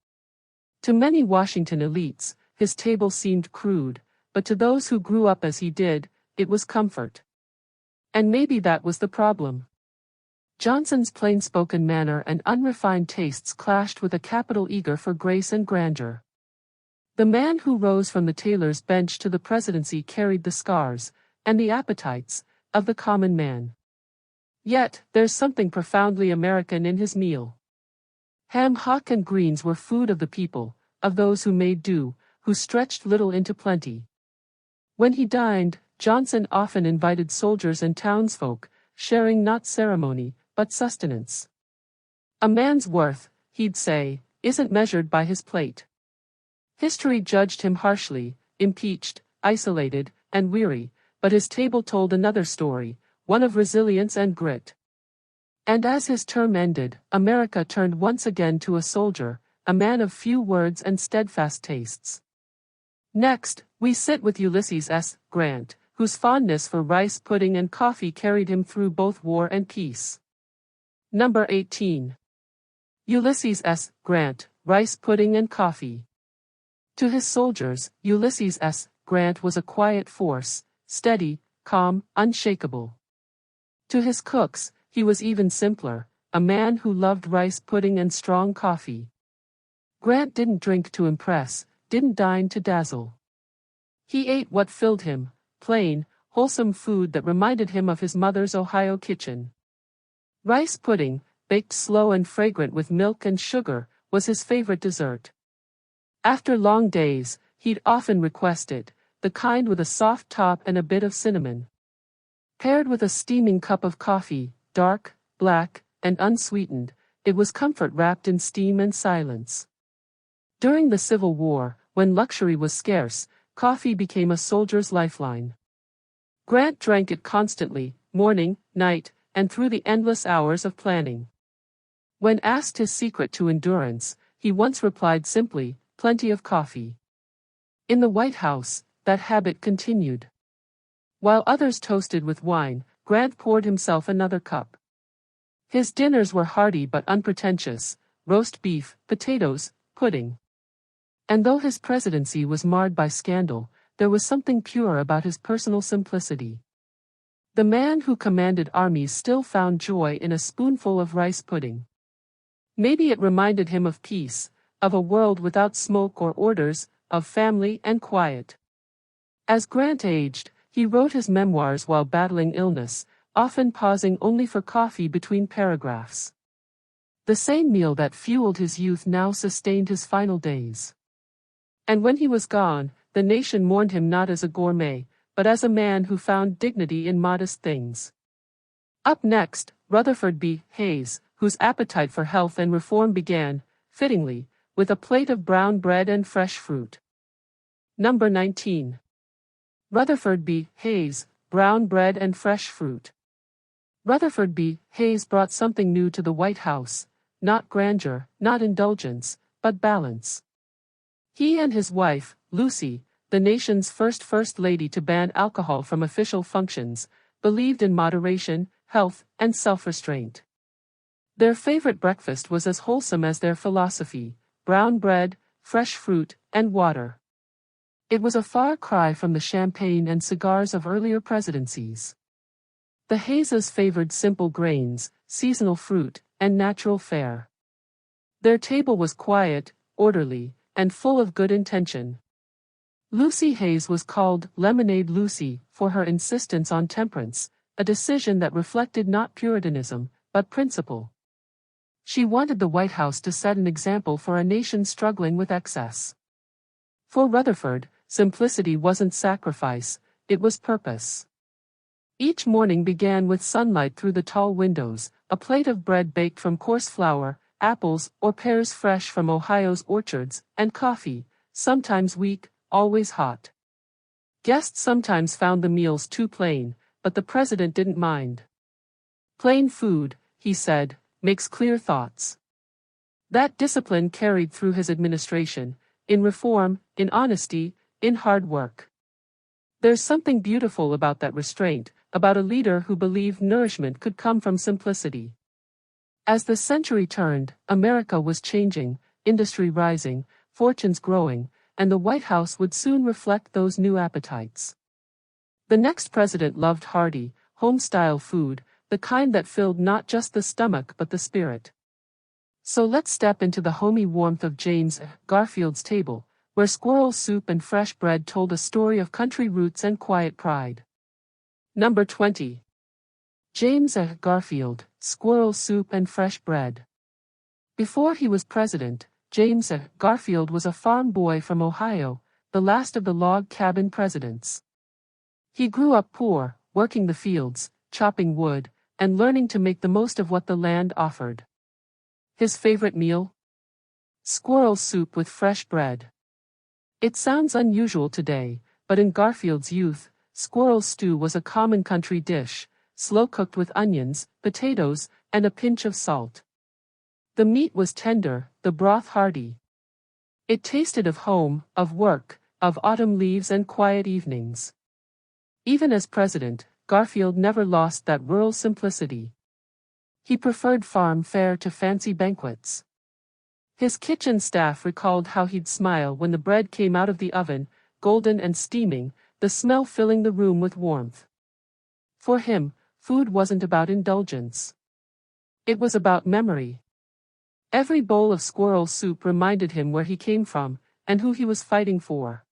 To many Washington elites, his table seemed crude, but to those who grew up as he did, it was comfort. And maybe that was the problem. Johnson's plain-spoken manner and unrefined tastes clashed with a capital eager for grace and grandeur. The man who rose from the tailor's bench to the presidency carried the scars, and the appetites, of the common man. Yet, there's something profoundly American in his meal. Ham, hock, and greens were food of the people, of those who made do, who stretched little into plenty. When he dined, Johnson often invited soldiers and townsfolk, sharing not ceremony, but sustenance. A man's worth, he'd say, isn't measured by his plate. History judged him harshly, impeached, isolated, and weary, but his table told another story, one of resilience and grit. And as his term ended, America turned once again to a soldier, a man of few words and steadfast tastes. Next, we sit with Ulysses S. Grant, whose fondness for rice pudding and coffee carried him through both war and peace. Number 18. Ulysses S. Grant, rice pudding and coffee. To his soldiers, Ulysses S. Grant was a quiet force, steady, calm, unshakable. To his cooks, he was even simpler, a man who loved rice pudding and strong coffee. Grant didn't drink to impress, didn't dine to dazzle. He ate what filled him, plain, wholesome food that reminded him of his mother's Ohio kitchen. Rice pudding, baked slow and fragrant with milk and sugar, was his favorite dessert. After long days, he'd often request it, the kind with a soft top and a bit of cinnamon. Paired with a steaming cup of coffee, dark, black, and unsweetened, it was comfort wrapped in steam and silence. During the Civil War, when luxury was scarce, coffee became a soldier's lifeline. Grant drank it constantly, morning, night, and through the endless hours of planning. When asked his secret to endurance, he once replied simply, "Plenty of coffee." In the White House, that habit continued. While others toasted with wine, Grant poured himself another cup. His dinners were hearty but unpretentious, roast beef, potatoes, pudding. And though his presidency was marred by scandal, there was something pure about his personal simplicity. The man who commanded armies still found joy in a spoonful of rice pudding. Maybe it reminded him of peace, of a world without smoke or orders, of family and quiet. As Grant aged, he wrote his memoirs while battling illness, often pausing only for coffee between paragraphs. The same meal that fueled his youth now sustained his final days. And when he was gone, the nation mourned him not as a gourmet, but as a man who found dignity in modest things. Up next, Rutherford B. Hayes, whose appetite for health and reform began, fittingly, with a plate of brown bread and fresh fruit. Number 19. Rutherford B. Hayes, brown bread and fresh fruit. Rutherford B. Hayes brought something new to the White House, not grandeur, not indulgence, but balance. He and his wife, Lucy, the nation's first lady to ban alcohol from official functions, believed in moderation, health, and self-restraint. Their favorite breakfast was as wholesome as their philosophy: brown bread, fresh fruit, and water. It was a far cry from the champagne and cigars of earlier presidencies. The Hayeses favored simple grains, seasonal fruit, and natural fare. Their table was quiet, orderly, and full of good intention. Lucy Hayes was called Lemonade Lucy for her insistence on temperance, a decision that reflected not puritanism, but principle. She wanted the White House to set an example for a nation struggling with excess. For Rutherford, simplicity wasn't sacrifice, it was purpose. Each morning began with sunlight through the tall windows, a plate of bread baked from coarse flour, apples or pears fresh from Ohio's orchards, and coffee, sometimes weak, always hot. Guests sometimes found the meals too plain, but the president didn't mind. "Plain food," he said, "makes clear thoughts." That discipline carried through his administration, in reform, in honesty, in hard work. There's something beautiful about that restraint, about a leader who believed nourishment could come from simplicity. As the century turned, America was changing, industry rising, fortunes growing, and the White House would soon reflect those new appetites. The next president loved hearty, home-style food, the kind that filled not just the stomach but the spirit. So let's step into the homey warmth of James Garfield's table, where squirrel soup and fresh bread told a story of country roots and quiet pride. Number 20. James Garfield, Squirrel Soup and Fresh Bread. Before he was president, James Garfield was a farm boy from Ohio, the last of the log cabin presidents. He grew up poor, working the fields, chopping wood, and learning to make the most of what the land offered. His favorite meal? Squirrel soup with fresh bread. It sounds unusual today, but in Garfield's youth, squirrel stew was a common country dish, slow-cooked with onions, potatoes, and a pinch of salt. The meat was tender, the broth hearty. It tasted of home, of work, of autumn leaves and quiet evenings. Even as president, Garfield never lost that rural simplicity. He preferred farm fare to fancy banquets. His kitchen staff recalled how he'd smile when the bread came out of the oven, golden and steaming, the smell filling the room with warmth. For him, food wasn't about indulgence. It was about memory. Every bowl of squirrel soup reminded him where he came from, and who he was fighting for.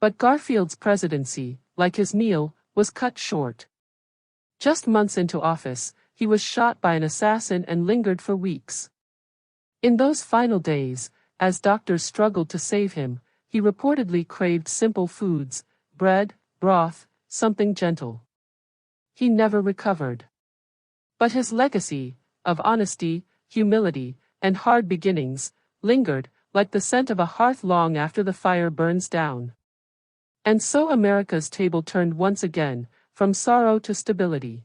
But Garfield's presidency, like his meal, was cut short. Just months into office, he was shot by an assassin and lingered for weeks. In those final days, as doctors struggled to save him, he reportedly craved simple foods, bread, broth, something gentle. He never recovered. But his legacy, of honesty, humility, and hard beginnings, lingered, like the scent of a hearth long after the fire burns down. And so America's table turned once again, from sorrow to stability.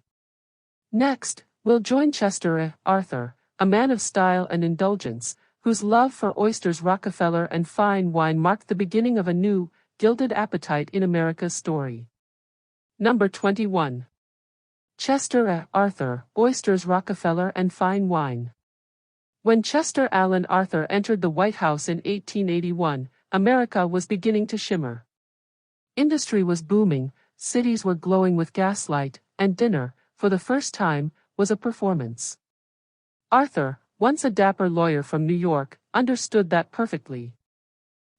Next, we'll join Chester Arthur, a man of style and indulgence, whose love for oysters, Rockefeller, and fine wine marked the beginning of a new, gilded appetite in America's story. Number 21. Chester Arthur, Oysters, Rockefeller, and Fine Wine. When Chester Alan Arthur entered the White House in 1881, America was beginning to shimmer. Industry was booming, cities were glowing with gaslight, and dinner, for the first time, was a performance. Arthur, once a dapper lawyer from New York, understood that perfectly.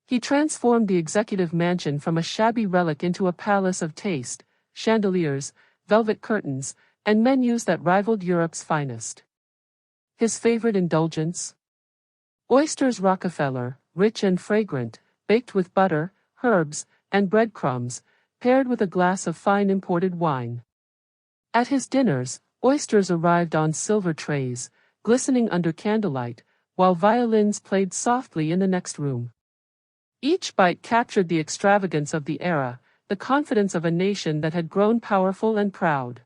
He transformed the executive mansion from a shabby relic into a palace of taste, chandeliers, velvet curtains, and menus that rivaled Europe's finest. His favorite indulgence? Oysters, Rockefeller, rich and fragrant, baked with butter, herbs, and breadcrumbs, paired with a glass of fine imported wine. At his dinners, oysters arrived on silver trays, glistening under candlelight, while violins played softly in the next room. Each bite captured the extravagance of the era, the confidence of a nation that had grown powerful and proud.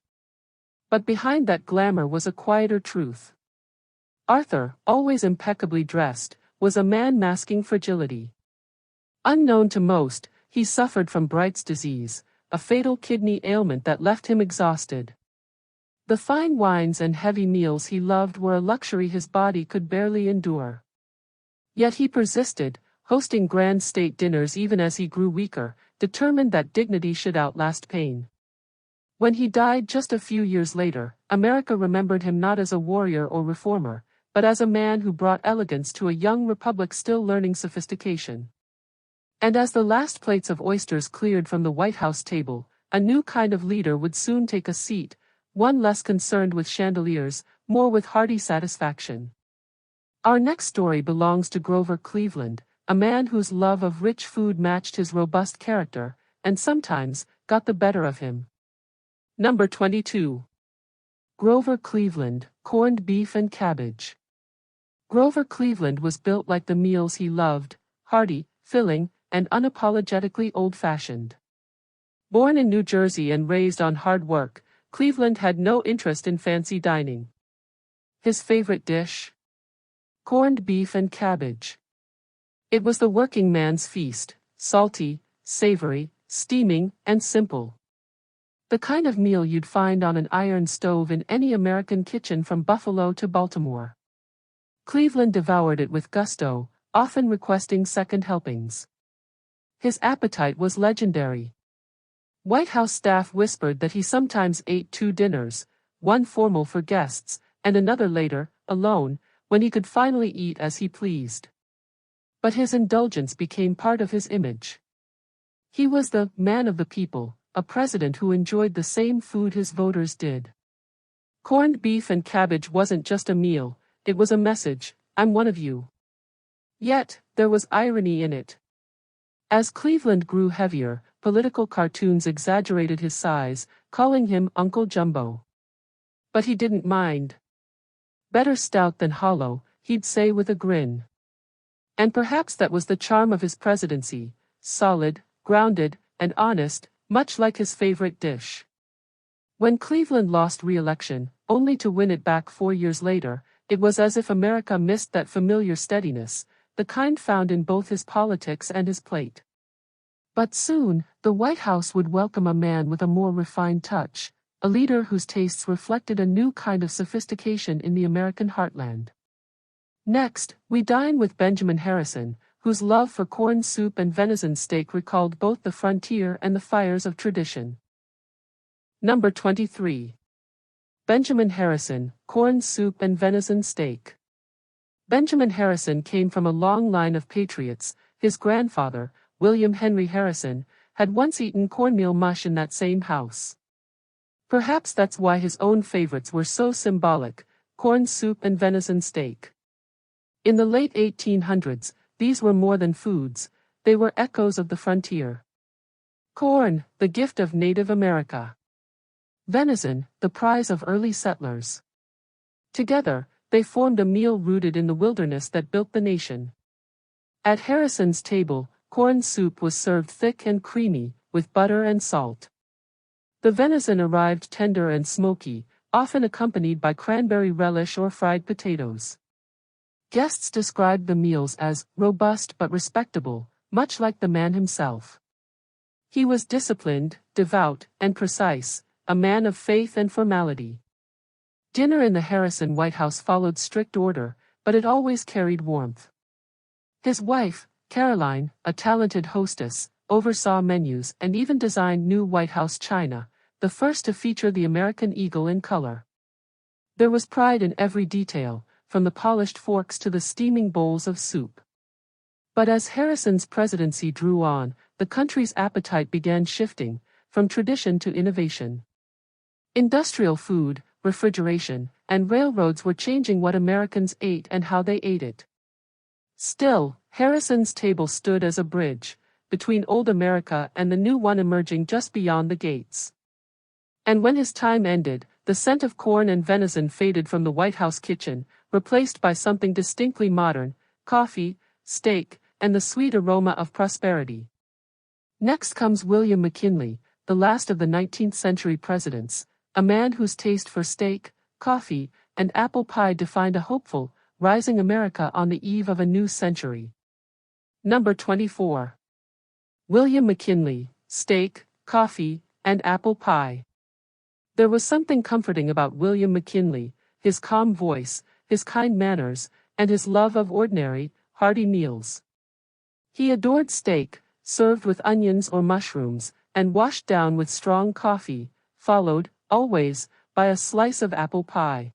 But behind that glamour was a quieter truth. Arthur, always impeccably dressed, was a man masking fragility. Unknown to most, he suffered from Bright's disease, a fatal kidney ailment that left him exhausted. The fine wines and heavy meals he loved were a luxury his body could barely endure. Yet he persisted, hosting grand state dinners even as he grew weaker, determined that dignity should outlast pain. When he died just a few years later, America remembered him not as a warrior or reformer, but as a man who brought elegance to a young republic still learning sophistication. And as the last plates of oysters cleared from the White House table, a new kind of leader would soon take a seat, one less concerned with chandeliers, more with hearty satisfaction. Our next story belongs to Grover Cleveland, a man whose love of rich food matched his robust character, and sometimes got the better of him. Number 22. Grover Cleveland, Corned Beef and Cabbage. Grover Cleveland was built like the meals he loved, hearty, filling, and unapologetically old-fashioned. Born in New Jersey and raised on hard work, Cleveland had no interest in fancy dining. His favorite dish? Corned beef and cabbage. It was the working man's feast, salty, savory, steaming, and simple. The kind of meal you'd find on an iron stove in any American kitchen from Buffalo to Baltimore. Cleveland devoured it with gusto, often requesting second helpings. His appetite was legendary. White House staff whispered that he sometimes ate 2 dinners, one formal for guests, and another later, alone, when he could finally eat as he pleased. But his indulgence became part of his image. He was the man of the people, a president who enjoyed the same food his voters did. Corned beef and cabbage wasn't just a meal, it was a message, I'm one of you. Yet, there was irony in it. As Cleveland grew heavier, political cartoons exaggerated his size, calling him Uncle Jumbo. But he didn't mind. Better stout than hollow, he'd say with a grin. And perhaps that was the charm of his presidency, solid, grounded, and honest, much like his favorite dish. When Cleveland lost re-election, only to win it back 4 years later, it was as if America missed that familiar steadiness, the kind found in both his politics and his plate. But soon, the White House would welcome a man with a more refined touch, a leader whose tastes reflected a new kind of sophistication in the American heartland. Next, we dine with Benjamin Harrison, whose love for corn soup and venison steak recalled both the frontier and the fires of tradition. Number 23. Benjamin Harrison, corn soup and venison steak. Benjamin Harrison came from a long line of patriots. His grandfather, William Henry Harrison, had once eaten cornmeal mush in that same house. Perhaps that's why his own favorites were so symbolic, corn soup and venison steak. In the late 1800s, these were more than foods, they were echoes of the frontier. Corn, the gift of Native America. Venison, the prize of early settlers. Together, they formed a meal rooted in the wilderness that built the nation. At Harrison's table, corn soup was served thick and creamy, with butter and salt. The venison arrived tender and smoky, often accompanied by cranberry relish or fried potatoes. Guests described the meals as robust but respectable, much like the man himself. He was disciplined, devout, and precise, a man of faith and formality. Dinner in the Harrison White House followed strict order, but it always carried warmth. His wife, Caroline, a talented hostess, oversaw menus and even designed new White House china, the first to feature the American eagle in color. There was pride in every detail, from the polished forks to the steaming bowls of soup. But as Harrison's presidency drew on, the country's appetite began shifting, from tradition to innovation. Industrial food, refrigeration, and railroads were changing what Americans ate and how they ate it. Still, Harrison's table stood as a bridge, between old America and the new one emerging just beyond the gates. And when his time ended, the scent of corn and venison faded from the White House kitchen, replaced by something distinctly modern, coffee, steak, and the sweet aroma of prosperity. Next comes William McKinley, the last of the 19th century presidents, a man whose taste for steak, coffee, and apple pie defined a hopeful, rising America on the eve of a new century. Number 24. William McKinley, steak, coffee, and apple pie. There was something comforting about William McKinley, his calm voice, his kind manners, and his love of ordinary, hearty meals. He adored steak, served with onions or mushrooms, and washed down with strong coffee, followed, always, by a slice of apple pie.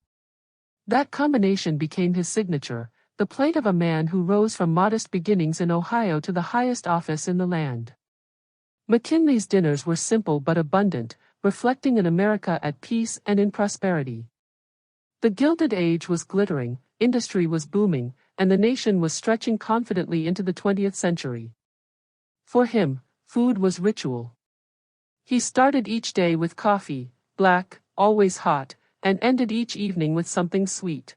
That combination became his signature, the plate of a man who rose from modest beginnings in Ohio to the highest office in the land. McKinley's dinners were simple but abundant, reflecting an America at peace and in prosperity. The Gilded Age was glittering, industry was booming, and the nation was stretching confidently into the 20th century. For him, food was ritual. He started each day with coffee, black, always hot, and ended each evening with something sweet.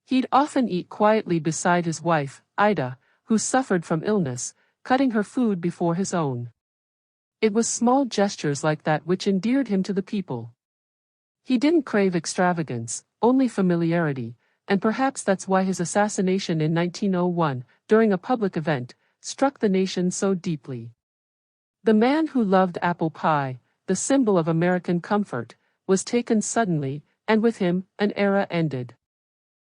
He'd often eat quietly beside his wife, Ida, who suffered from illness, cutting her food before his own. It was small gestures like that which endeared him to the people. He didn't crave extravagance, only familiarity, and perhaps that's why his assassination in 1901, during a public event, struck the nation so deeply. The man who loved apple pie, the symbol of American comfort, was taken suddenly, and with him, an era ended.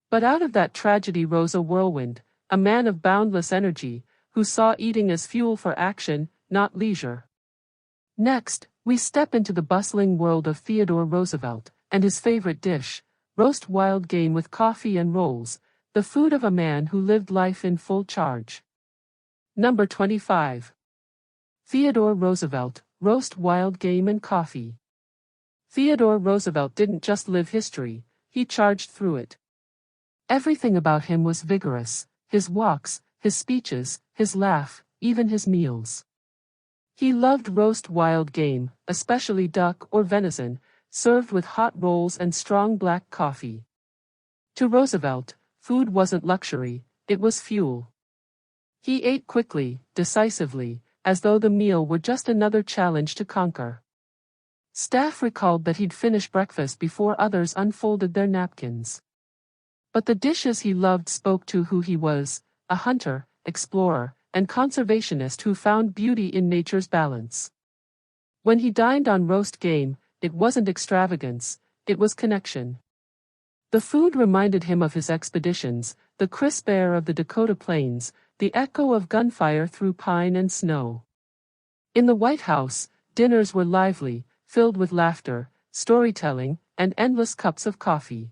But out of that tragedy rose a whirlwind, a man of boundless energy, who saw eating as fuel for action, not leisure. Next, we step into the bustling world of Theodore Roosevelt, and his favorite dish, roast wild game with coffee and rolls, the food of a man who lived life in full charge. Number 25. Theodore Roosevelt, roast wild game and coffee. Theodore Roosevelt didn't just live history, he charged through it. Everything about him was vigorous, his walks, his speeches, his laugh, even his meals. He loved roast wild game, especially duck or venison, served with hot rolls and strong black coffee. To Roosevelt, food wasn't luxury, it was fuel. He ate quickly, decisively, as though the meal were just another challenge to conquer. Staff recalled that he'd finish breakfast before others unfolded their napkins. But the dishes he loved spoke to who he was, a hunter, explorer, and conservationist who found beauty in nature's balance. When he dined on roast game, it wasn't extravagance, it was connection. The food reminded him of his expeditions, the crisp air of the Dakota plains, the echo of gunfire through pine and snow. In the White House, dinners were lively, filled with laughter, storytelling, and endless cups of coffee.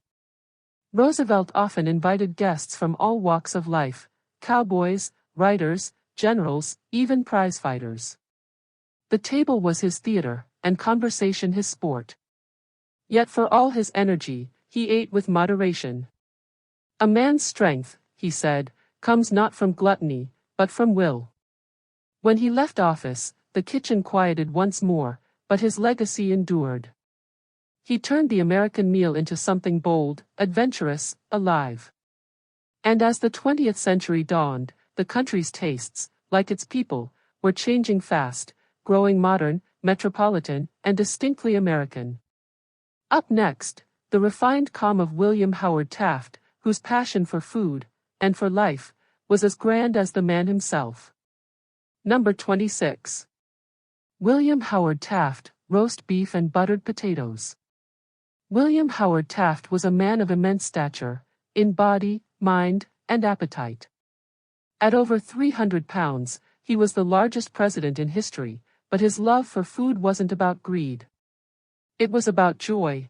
Roosevelt often invited guests from all walks of life, cowboys, writers, generals, even prizefighters. The table was his theater, and conversation his sport. Yet for all his energy, he ate with moderation. A man's strength, he said, comes not from gluttony, but from will. When he left office, the kitchen quieted once more, but his legacy endured. He turned the American meal into something bold, adventurous, alive. And as the 20th century dawned, the country's tastes, like its people, were changing fast, growing modern, metropolitan, and distinctly American. Up next, the refined calm of William Howard Taft, whose passion for food, and for life, was as grand as the man himself. Number 26. William Howard Taft, roast beef and buttered potatoes. William Howard Taft was a man of immense stature, in body, mind, and appetite. At over 300 pounds, he was the largest president in history, but his love for food wasn't about greed. It was about joy.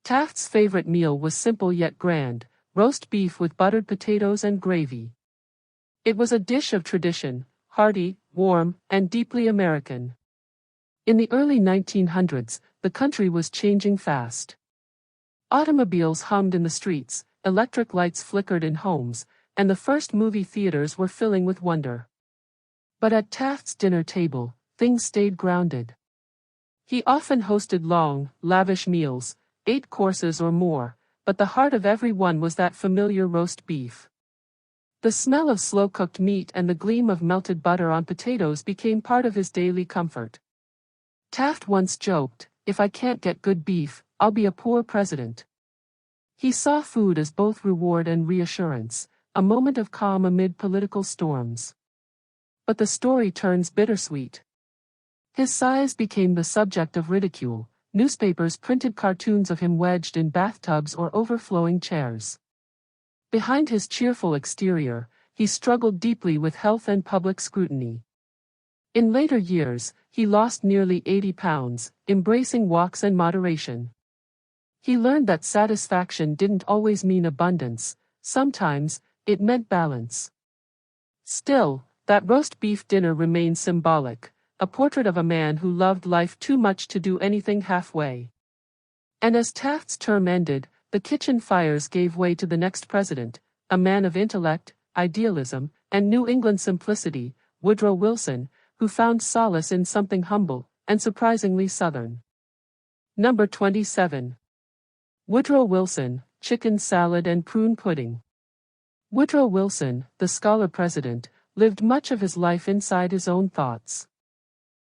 Taft's favorite meal was simple yet grand, roast beef with buttered potatoes and gravy. It was a dish of tradition, hearty, warm, and deeply American. In the early 1900s, the country was changing fast. Automobiles hummed in the streets, electric lights flickered in homes, and the first movie theaters were filling with wonder. But at Taft's dinner table, things stayed grounded. He often hosted long, lavish meals, 8 courses or more, but the heart of every one was that familiar roast beef. The smell of slow-cooked meat and the gleam of melted butter on potatoes became part of his daily comfort. Taft once joked, "If I can't get good beef, I'll be a poor president." He saw food as both reward and reassurance, a moment of calm amid political storms. But the story turns bittersweet. His size became the subject of ridicule. Newspapers printed cartoons of him wedged in bathtubs or overflowing chairs. Behind his cheerful exterior, he struggled deeply with health and public scrutiny. In later years, he lost nearly 80 pounds, embracing walks and moderation. He learned that satisfaction didn't always mean abundance, sometimes, it meant balance. Still, that roast beef dinner remains symbolic, a portrait of a man who loved life too much to do anything halfway. And as Taft's term ended, the kitchen fires gave way to the next president, a man of intellect, idealism, and New England simplicity, Woodrow Wilson, who found solace in something humble and surprisingly Southern. Number 27. Woodrow Wilson, chicken salad and prune pudding. Woodrow Wilson, the scholar president, lived much of his life inside his own thoughts.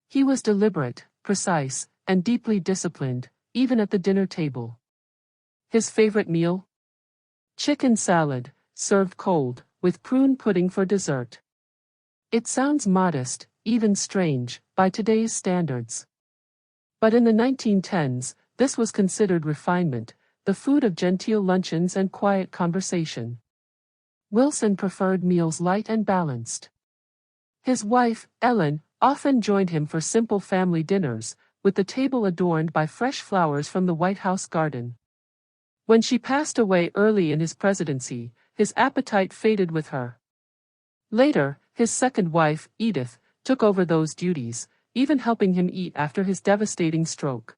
He was deliberate, precise, and deeply disciplined, even at the dinner table. His favorite meal? Chicken salad, served cold, with prune pudding for dessert. It sounds modest, even strange, by today's standards. But in the 1910s, this was considered refinement, the food of genteel luncheons and quiet conversation. Wilson preferred meals light and balanced. His wife, Ellen, often joined him for simple family dinners, with the table adorned by fresh flowers from the White House garden. When she passed away early in his presidency, his appetite faded with her. Later, his second wife, Edith, took over those duties, even helping him eat after his devastating stroke.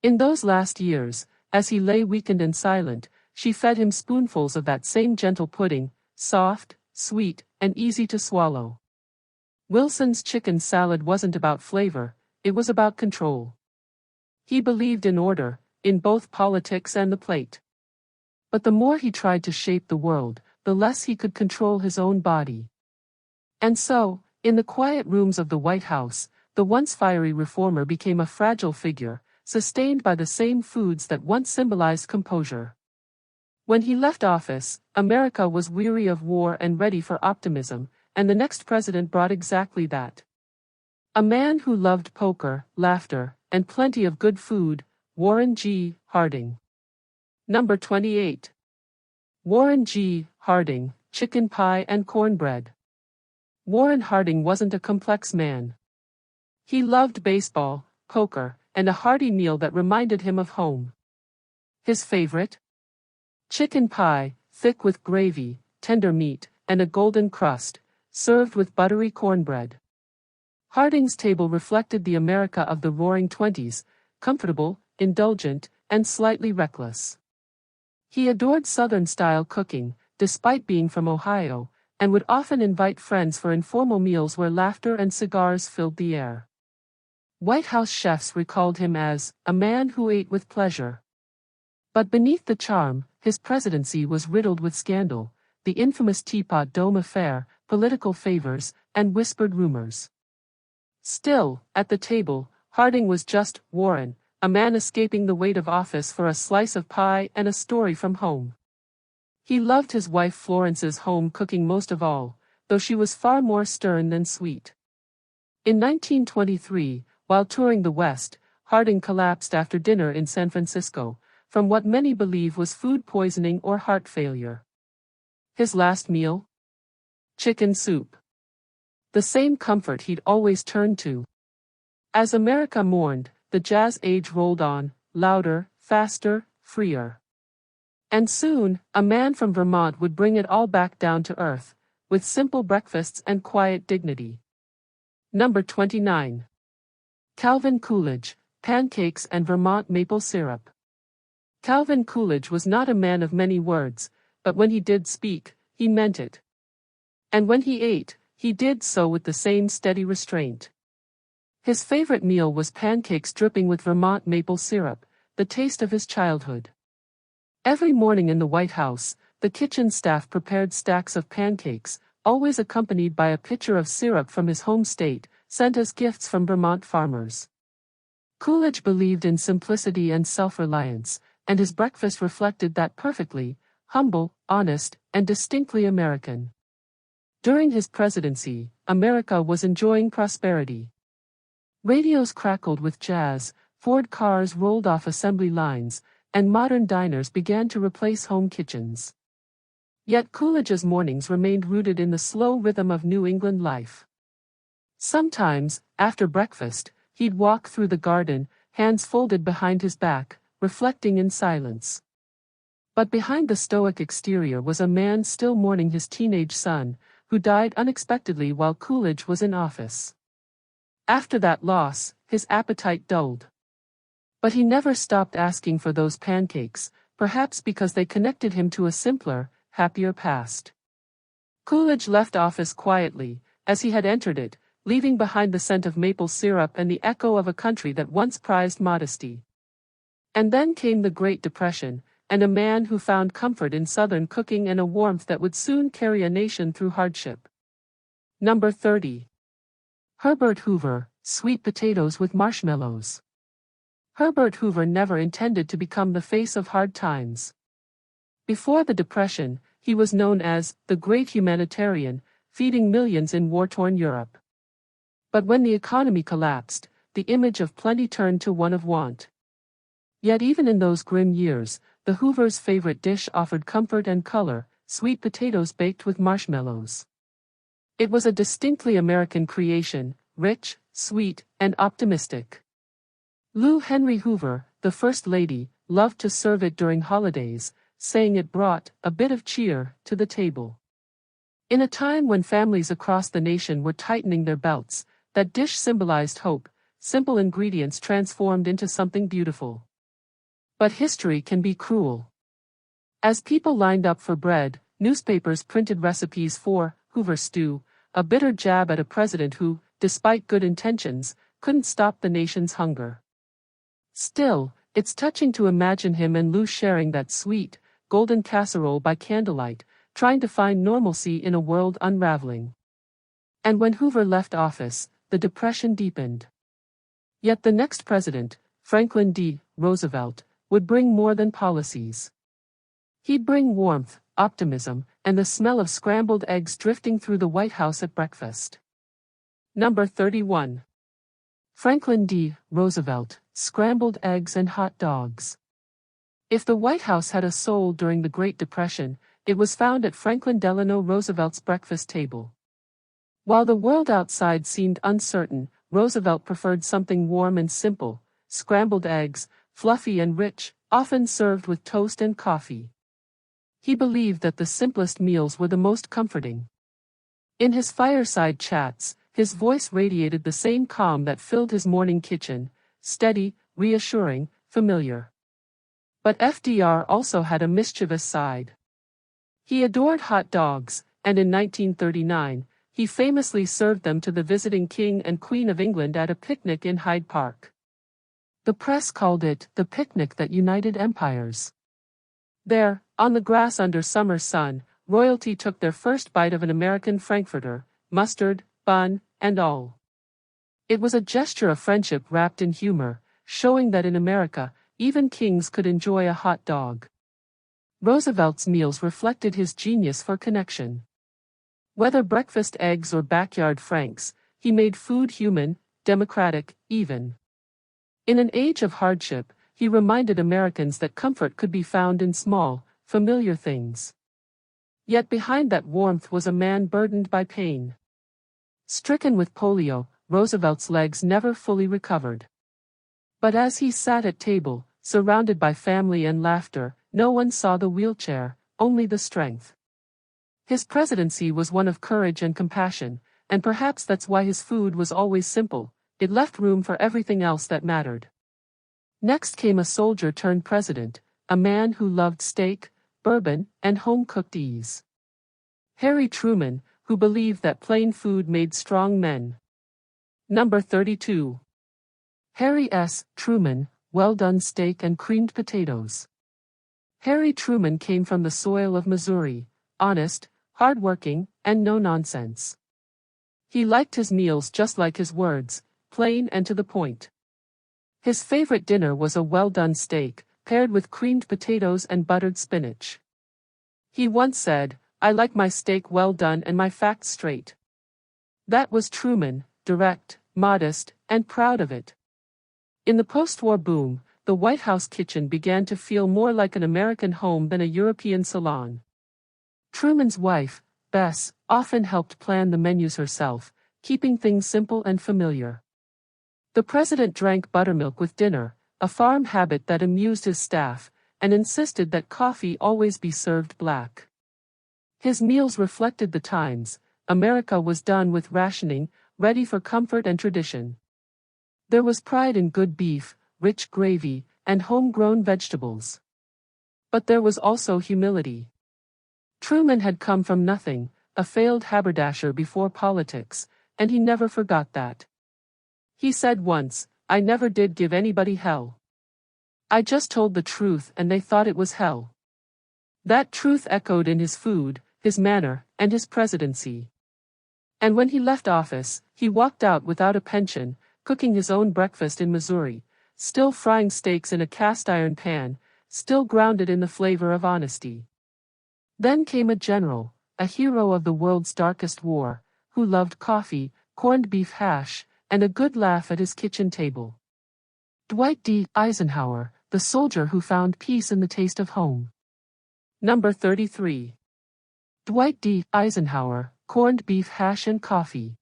In those last years, as he lay weakened and silent, she fed him spoonfuls of that same gentle pudding, soft, sweet, and easy to swallow. Wilson's chicken salad wasn't about flavor, it was about control. He believed in order, in both politics and the plate. But the more he tried to shape the world, the less he could control his own body. And so, in the quiet rooms of the White House, the once fiery reformer became a fragile figure, sustained by the same foods that once symbolized composure. When he left office, America was weary of war and ready for optimism, and the next president brought exactly that. A man who loved poker, laughter, and plenty of good food, Warren G. Harding. Number 28. Warren G. Harding, chicken pie and cornbread. Warren Harding wasn't a complex man. He loved baseball, poker, and a hearty meal that reminded him of home. His favorite? Chicken pie, thick with gravy, tender meat, and a golden crust, served with buttery cornbread. Harding's table reflected the America of the Roaring Twenties, comfortable, indulgent, and slightly reckless. He adored Southern-style cooking, despite being from Ohio, and would often invite friends for informal meals where laughter and cigars filled the air. White House chefs recalled him as a man who ate with pleasure. But beneath the charm, his presidency was riddled with scandal, the infamous Teapot Dome affair, political favors, and whispered rumors. Still, at the table, Harding was just Warren, a man escaping the weight of office for a slice of pie and a story from home. He loved his wife Florence's home cooking most of all, though she was far more stern than sweet. In 1923, while touring the West, Harding collapsed after dinner in San Francisco, from what many believe was food poisoning or heart failure. His last meal? Chicken soup. The same comfort he'd always turned to. As America mourned, the jazz age rolled on, louder, faster, freer. And soon, a man from Vermont would bring it all back down to earth, with simple breakfasts and quiet dignity. Number 29. Calvin Coolidge, pancakes and Vermont maple syrup. Calvin Coolidge was not a man of many words, but when he did speak, he meant it. And when he ate, he did so with the same steady restraint. His favorite meal was pancakes dripping with Vermont maple syrup, the taste of his childhood. Every morning in the White House, the kitchen staff prepared stacks of pancakes, always accompanied by a pitcher of syrup from his home state, sent as gifts from Vermont farmers. Coolidge believed in simplicity and self-reliance, and his breakfast reflected that perfectly, humble, honest, and distinctly American. During his presidency, America was enjoying prosperity. Radios crackled with jazz, Ford cars rolled off assembly lines, and modern diners began to replace home kitchens. Yet Coolidge's mornings remained rooted in the slow rhythm of New England life. Sometimes, after breakfast, he'd walk through the garden, hands folded behind his back, reflecting in silence. But behind the stoic exterior was a man still mourning his teenage son, who died unexpectedly while Coolidge was in office. After that loss, his appetite dulled. But he never stopped asking for those pancakes, perhaps because they connected him to a simpler, happier past. Coolidge left office quietly, as he had entered it, leaving behind the scent of maple syrup and the echo of a country that once prized modesty. And then came the Great Depression, and a man who found comfort in Southern cooking and a warmth that would soon carry a nation through hardship. Number 30. Herbert Hoover, sweet potatoes with marshmallows. Herbert Hoover never intended to become the face of hard times. Before the Depression, he was known as the Great Humanitarian, feeding millions in war-torn Europe. But when the economy collapsed, the image of plenty turned to one of want. Yet even in those grim years, the Hoovers' favorite dish offered comfort and color: sweet potatoes baked with marshmallows. It was a distinctly American creation, rich, sweet, and optimistic. Lou Henry Hoover, the First Lady, loved to serve it during holidays, saying it brought a bit of cheer to the table. In a time when families across the nation were tightening their belts, that dish symbolized hope, simple ingredients transformed into something beautiful. But history can be cruel. As people lined up for bread, newspapers printed recipes for Hoover stew, a bitter jab at a president who, despite good intentions, couldn't stop the nation's hunger. Still, it's touching to imagine him and Lou sharing that sweet, golden casserole by candlelight, trying to find normalcy in a world unraveling. And when Hoover left office, the Depression deepened. Yet the next president, Franklin D. Roosevelt, would bring more than policies. He'd bring warmth, optimism, and the smell of scrambled eggs drifting through the White House at breakfast. Number 31. Franklin D. Roosevelt, scrambled eggs and hot dogs. If the White House had a soul during the Great Depression, it was found at Franklin Delano Roosevelt's breakfast table. While the world outside seemed uncertain, Roosevelt preferred something warm and simple: scrambled eggs, fluffy and rich, often served with toast and coffee. He believed that the simplest meals were the most comforting. In his fireside chats, his voice radiated the same calm that filled his morning kitchen: steady, reassuring, familiar. But FDR also had a mischievous side. He adored hot dogs, and in 1939, he famously served them to the visiting King and Queen of England at a picnic in Hyde Park. The press called it the picnic that united empires. There, on the grass under summer sun, royalty took their first bite of an American frankfurter, mustard, bun, and all. It was a gesture of friendship wrapped in humor, showing that in America, even kings could enjoy a hot dog. Roosevelt's meals reflected his genius for connection. Whether breakfast eggs or backyard franks, he made food human, democratic, even. In an age of hardship, he reminded Americans that comfort could be found in small, familiar things. Yet behind that warmth was a man burdened by pain. Stricken with polio, Roosevelt's legs never fully recovered. But as he sat at table, surrounded by family and laughter, no one saw the wheelchair, only the strength. His presidency was one of courage and compassion, and perhaps that's why his food was always simple: it left room for everything else that mattered. Next came a soldier turned president, a man who loved steak, bourbon, and home-cooked ease. Harry Truman, who believed that plain food made strong men. Number 32. Harry S. Truman, well-done steak and creamed potatoes. Harry Truman came from the soil of Missouri, honest, hard-working, and no-nonsense. He liked his meals just like his words, plain and to the point. His favorite dinner was a well-done steak, paired with creamed potatoes and buttered spinach. He once said, "I like my steak well done and my facts straight." That was Truman, direct, modest, and proud of it. In the post-war boom, the White House kitchen began to feel more like an American home than a European salon. Truman's wife, Bess, often helped plan the menus herself, keeping things simple and familiar. The president drank buttermilk with dinner, a farm habit that amused his staff, and insisted that coffee always be served black. His meals reflected the times. America was done with rationing, ready for comfort and tradition. There was pride in good beef, rich gravy, and homegrown vegetables. But there was also humility. Truman had come from nothing, a failed haberdasher before politics, and he never forgot that. He said once, "I never did give anybody hell. I just told the truth and they thought it was hell." That truth echoed in his food, his manner, and his presidency. And when he left office, he walked out without a pension, cooking his own breakfast in Missouri, still frying steaks in a cast-iron pan, still grounded in the flavor of honesty. Then came a general, a hero of the world's darkest war, who loved coffee, corned beef hash, and a good laugh at his kitchen table. Dwight D. Eisenhower, the soldier who found peace in the taste of home. Number 33. Dwight D. Eisenhower, corned beef hash and coffee.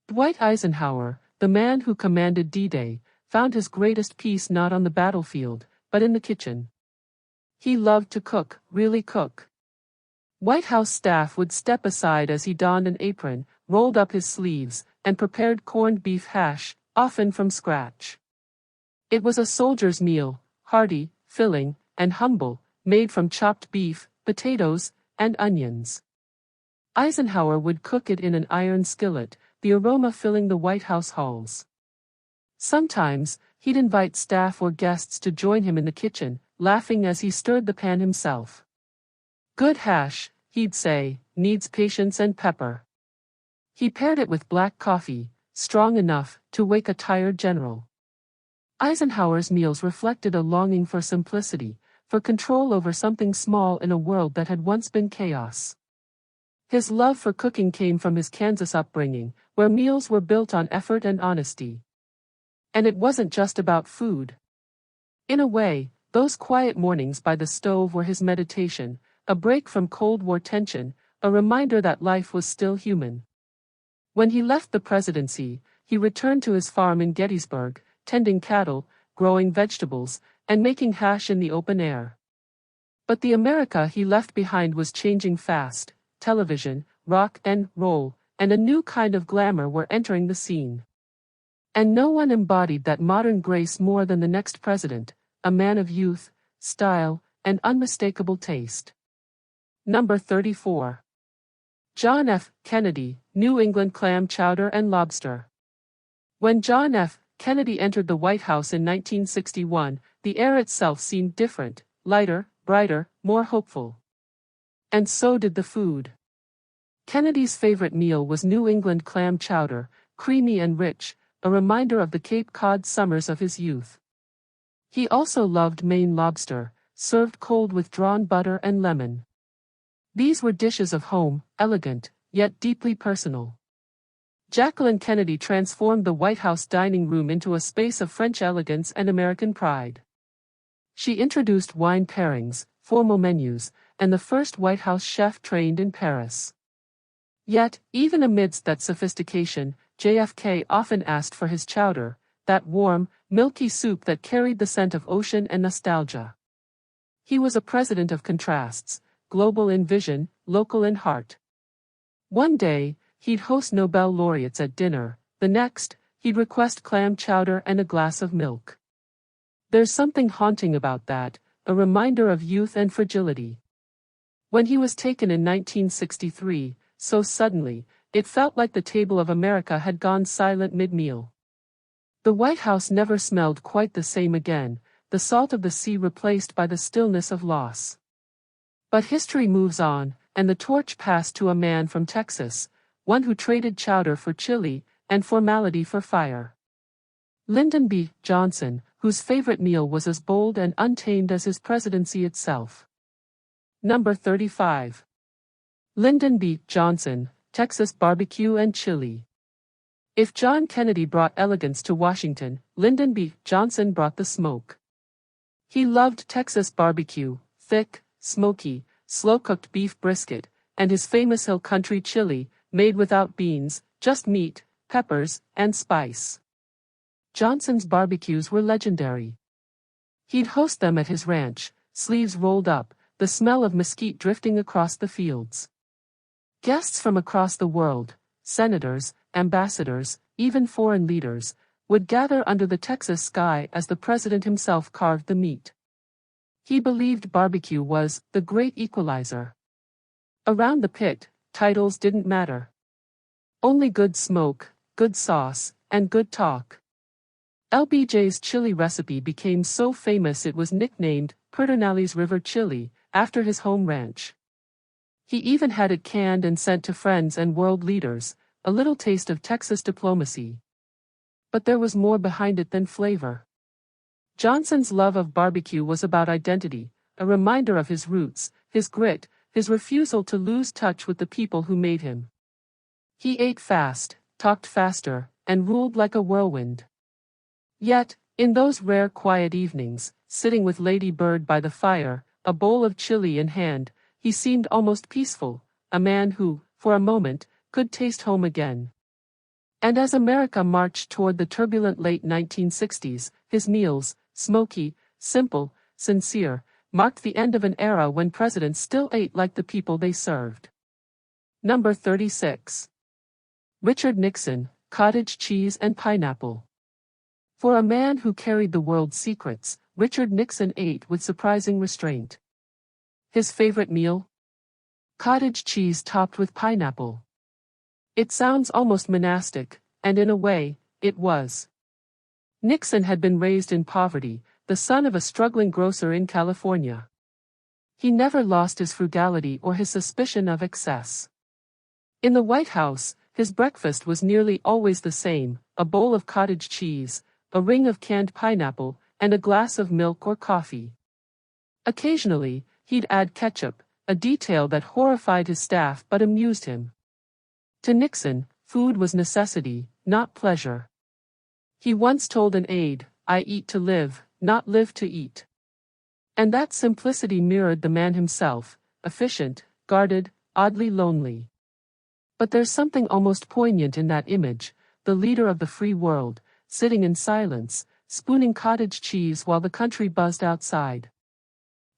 Dwight Eisenhower, the man who commanded D-Day, found his greatest peace not on the battlefield, but in the kitchen. He loved to cook, really cook. White House staff would step aside as he donned an apron, rolled up his sleeves, and prepared corned beef hash, often from scratch. It was a soldier's meal, hearty, filling, and humble, made from chopped beef, potatoes, and onions. Eisenhower would cook it in an iron skillet, the aroma filling the White House halls. Sometimes, he'd invite staff or guests to join him in the kitchen, laughing as he stirred the pan himself. Good hash, he'd say, needs patience and pepper. He paired it with black coffee, strong enough to wake a tired general. Eisenhower's meals reflected a longing for simplicity, for control over something small in a world that had once been chaos. His love for cooking came from his Kansas upbringing, where meals were built on effort and honesty. And it wasn't just about food. In a way, those quiet mornings by the stove were his meditation, a break from Cold War tension, a reminder that life was still human. When he left the presidency, he returned to his farm in Gettysburg, tending cattle, growing vegetables, and making hash in the open air. But the America he left behind was changing fast. Television, rock and roll, and a new kind of glamour were entering the scene. And no one embodied that modern grace more than the next president, a man of youth, style, and unmistakable taste. Number 34. John F. Kennedy, New England clam chowder and lobster. When John F. Kennedy entered the White House in 1961, the air itself seemed different, lighter, brighter, more hopeful. And so did the food. Kennedy's favorite meal was New England clam chowder, creamy and rich, a reminder of the Cape Cod summers of his youth. He also loved Maine lobster, served cold with drawn butter and lemon. These were dishes of home, elegant, yet deeply personal. Jacqueline Kennedy transformed the White House dining room into a space of French elegance and American pride. She introduced wine pairings, formal menus, and the first White House chef trained in Paris. Yet, even amidst that sophistication, JFK often asked for his chowder, that warm, milky soup that carried the scent of ocean and nostalgia. He was a president of contrasts, global in vision, local in heart. One day, he'd host Nobel laureates at dinner, the next, he'd request clam chowder and a glass of milk. There's something haunting about that, a reminder of youth and fragility. When he was taken in 1963, so suddenly, it felt like the table of America had gone silent mid-meal. The White House never smelled quite the same again, the salt of the sea replaced by the stillness of loss. But history moves on, and the torch passed to a man from Texas, one who traded chowder for chili, and formality for fire. Lyndon B. Johnson, whose favorite meal was as bold and untamed as his presidency itself. Number 35. Lyndon B. Johnson, Texas barbecue and chili. If John Kennedy brought elegance to Washington, Lyndon B. Johnson brought the smoke. He loved Texas barbecue, thick, smoky, slow-cooked beef brisket, and his famous Hill Country chili, made without beans, just meat, peppers, and spice. Johnson's barbecues were legendary. He'd host them at his ranch, sleeves rolled up, the smell of mesquite drifting across the fields. Guests from across the world, senators, ambassadors, even foreign leaders, would gather under the Texas sky as the president himself carved the meat. He believed barbecue was the great equalizer. Around the pit, titles didn't matter. Only good smoke, good sauce, and good talk. LBJ's chili recipe became so famous it was nicknamed Pedernales River Chili, after his home ranch. He even had it canned and sent to friends and world leaders, a little taste of Texas diplomacy. But there was more behind it than flavor. Johnson's love of barbecue was about identity, a reminder of his roots, his grit, his refusal to lose touch with the people who made him. He ate fast, talked faster, and ruled like a whirlwind. Yet, in those rare quiet evenings, sitting with Lady Bird by the fire, a bowl of chili in hand, he seemed almost peaceful, a man who, for a moment, could taste home again. And as America marched toward the turbulent late 1960s, his meals, smoky, simple, sincere, marked the end of an era when presidents still ate like the people they served. Number 36. Richard Nixon, cottage cheese and pineapple. For a man who carried the world's secrets, Richard Nixon ate with surprising restraint. His favorite meal? Cottage cheese topped with pineapple. It sounds almost monastic, and in a way, it was. Nixon had been raised in poverty, the son of a struggling grocer in California. He never lost his frugality or his suspicion of excess. In the White House, his breakfast was nearly always the same: a bowl of cottage cheese, a ring of canned pineapple, and a glass of milk or coffee. Occasionally, he'd add ketchup, a detail that horrified his staff but amused him. To Nixon, food was necessity, not pleasure. He once told an aide, "I eat to live, not live to eat." And that simplicity mirrored the man himself, efficient, guarded, oddly lonely. But there's something almost poignant in that image, the leader of the free world, sitting in silence, spooning cottage cheese while the country buzzed outside.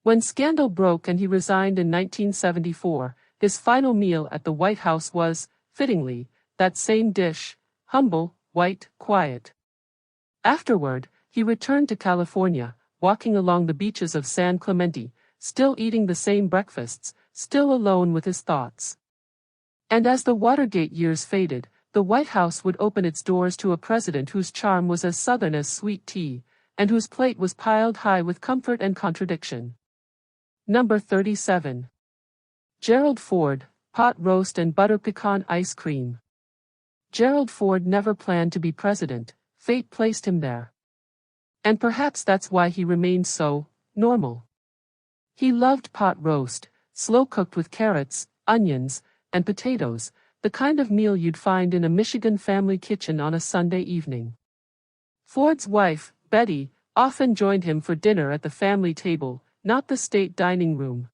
When scandal broke and he resigned in 1974, his final meal at the White House was, fittingly, that same dish: humble, white, quiet. Afterward, he returned to California, walking along the beaches of San Clemente, still eating the same breakfasts, still alone with his thoughts. And as the Watergate years faded, the White House would open its doors to a president whose charm was as southern as sweet tea, and whose plate was piled high with comfort and contradiction. Number 37. Gerald Ford, pot roast and butter pecan ice cream. Gerald Ford never planned to be president, fate placed him there. And perhaps that's why he remained so normal. He loved pot roast, slow-cooked with carrots, onions, and potatoes, the kind of meal you'd find in a Michigan family kitchen on a Sunday evening. Ford's wife, Betty, often joined him for dinner at the family table, not the state dining room.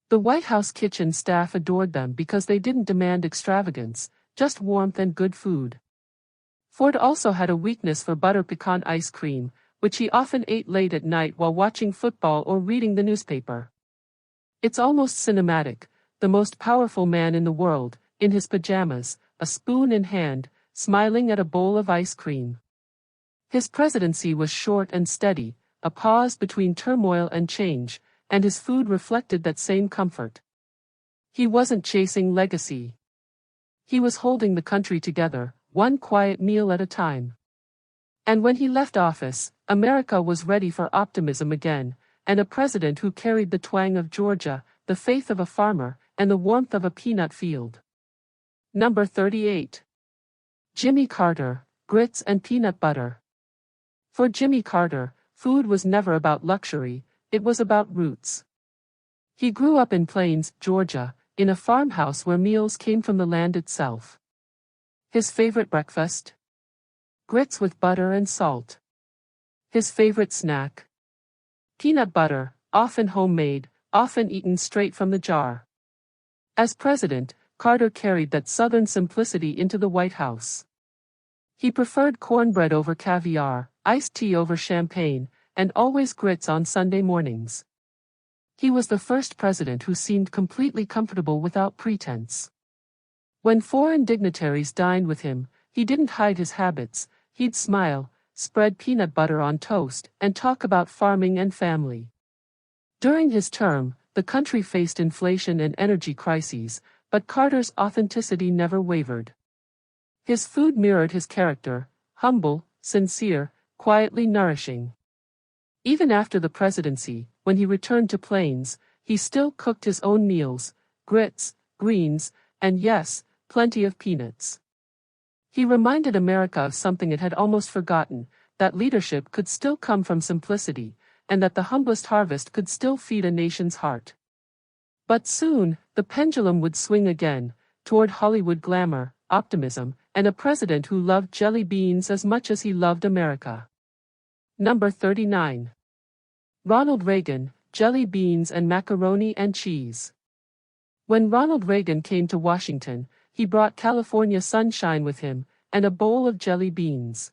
The White House kitchen staff adored them because they didn't demand extravagance, just warmth and good food. Ford also had a weakness for butter pecan ice cream, which he often ate late at night while watching football or reading the newspaper. It's almost cinematic, the most powerful man in the world, in his pajamas, a spoon in hand, smiling at a bowl of ice cream. His presidency was short and steady, a pause between turmoil and change, and his food reflected that same comfort. He wasn't chasing legacy. He was holding the country together, one quiet meal at a time. And when he left office, America was ready for optimism again, and a president who carried the twang of Georgia, the faith of a farmer, and the warmth of a peanut field. Number 38. Jimmy Carter, grits and peanut butter. For Jimmy Carter, food was never about luxury, it was about roots. He grew up in Plains, Georgia, in a farmhouse where meals came from the land itself. His favorite breakfast? Grits with butter and salt. His favorite snack? Peanut butter, often homemade, often eaten straight from the jar. As president, Carter carried that Southern simplicity into the White House. He preferred cornbread over caviar, iced tea over champagne, and always grits on Sunday mornings. He was the first president who seemed completely comfortable without pretense. When foreign dignitaries dined with him, he didn't hide his habits, he'd smile, spread peanut butter on toast, and talk about farming and family. During his term, the country faced inflation and energy crises, but Carter's authenticity never wavered. His food mirrored his character, humble, sincere, quietly nourishing. Even after the presidency, when he returned to Plains, he still cooked his own meals, grits, greens, and yes, plenty of peanuts. He reminded America of something it had almost forgotten, that leadership could still come from simplicity, and that the humblest harvest could still feed a nation's heart. But soon, the pendulum would swing again, toward Hollywood glamour, optimism, and a president who loved jelly beans as much as he loved America. Number 39. Ronald Reagan, jelly beans and macaroni and cheese. When Ronald Reagan came to Washington, he brought California sunshine with him, and a bowl of jelly beans.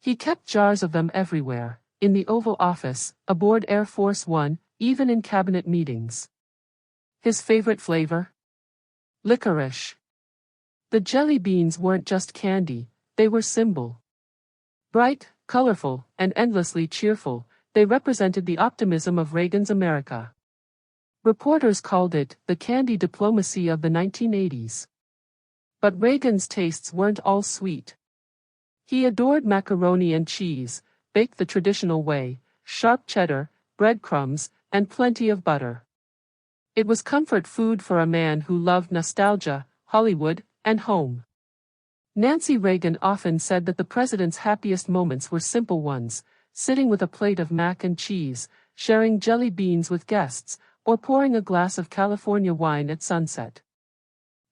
He kept jars of them everywhere, in the Oval Office, aboard Air Force One, even in cabinet meetings. His favorite flavor? Licorice. The jelly beans weren't just candy, they were symbol. Bright, colorful, and endlessly cheerful, they represented the optimism of Reagan's America. Reporters called it the candy diplomacy of the 1980s. But Reagan's tastes weren't all sweet. He adored macaroni and cheese, baked the traditional way, sharp cheddar, breadcrumbs, and plenty of butter. It was comfort food for a man who loved nostalgia, Hollywood, and home. Nancy Reagan often said that the president's happiest moments were simple ones, sitting with a plate of mac and cheese, sharing jelly beans with guests, or pouring a glass of California wine at sunset.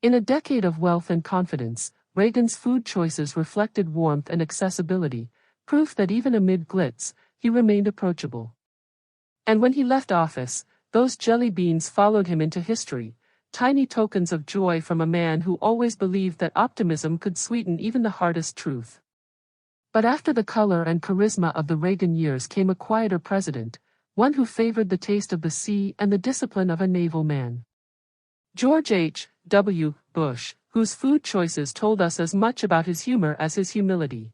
In a decade of wealth and confidence, Reagan's food choices reflected warmth and accessibility, proof that even amid glitz, he remained approachable. And when he left office, those jelly beans followed him into history, tiny tokens of joy from a man who always believed that optimism could sweeten even the hardest truth. But after the color and charisma of the Reagan years came a quieter president, one who favored the taste of the sea and the discipline of a naval man. George H. W. Bush, whose food choices told us as much about his humor as his humility.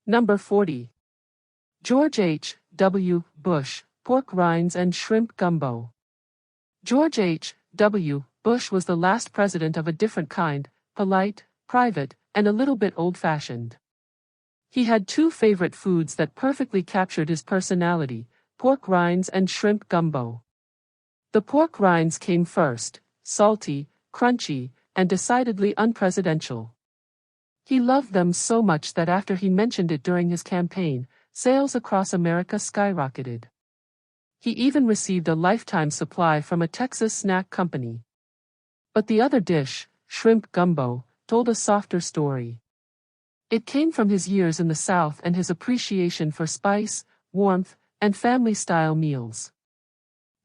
Number 40. George H. W. Bush, pork rinds and shrimp gumbo. George H. W. Bush was the last president of a different kind, polite, private, and a little bit old-fashioned. He had two favorite foods that perfectly captured his personality, pork rinds and shrimp gumbo. The pork rinds came first, salty, crunchy, and decidedly unpresidential. He loved them so much that after he mentioned it during his campaign, sales across America skyrocketed. He even received a lifetime supply from a Texas snack company. But the other dish, shrimp gumbo, told a softer story. It came from his years in the South and his appreciation for spice, warmth, and family-style meals.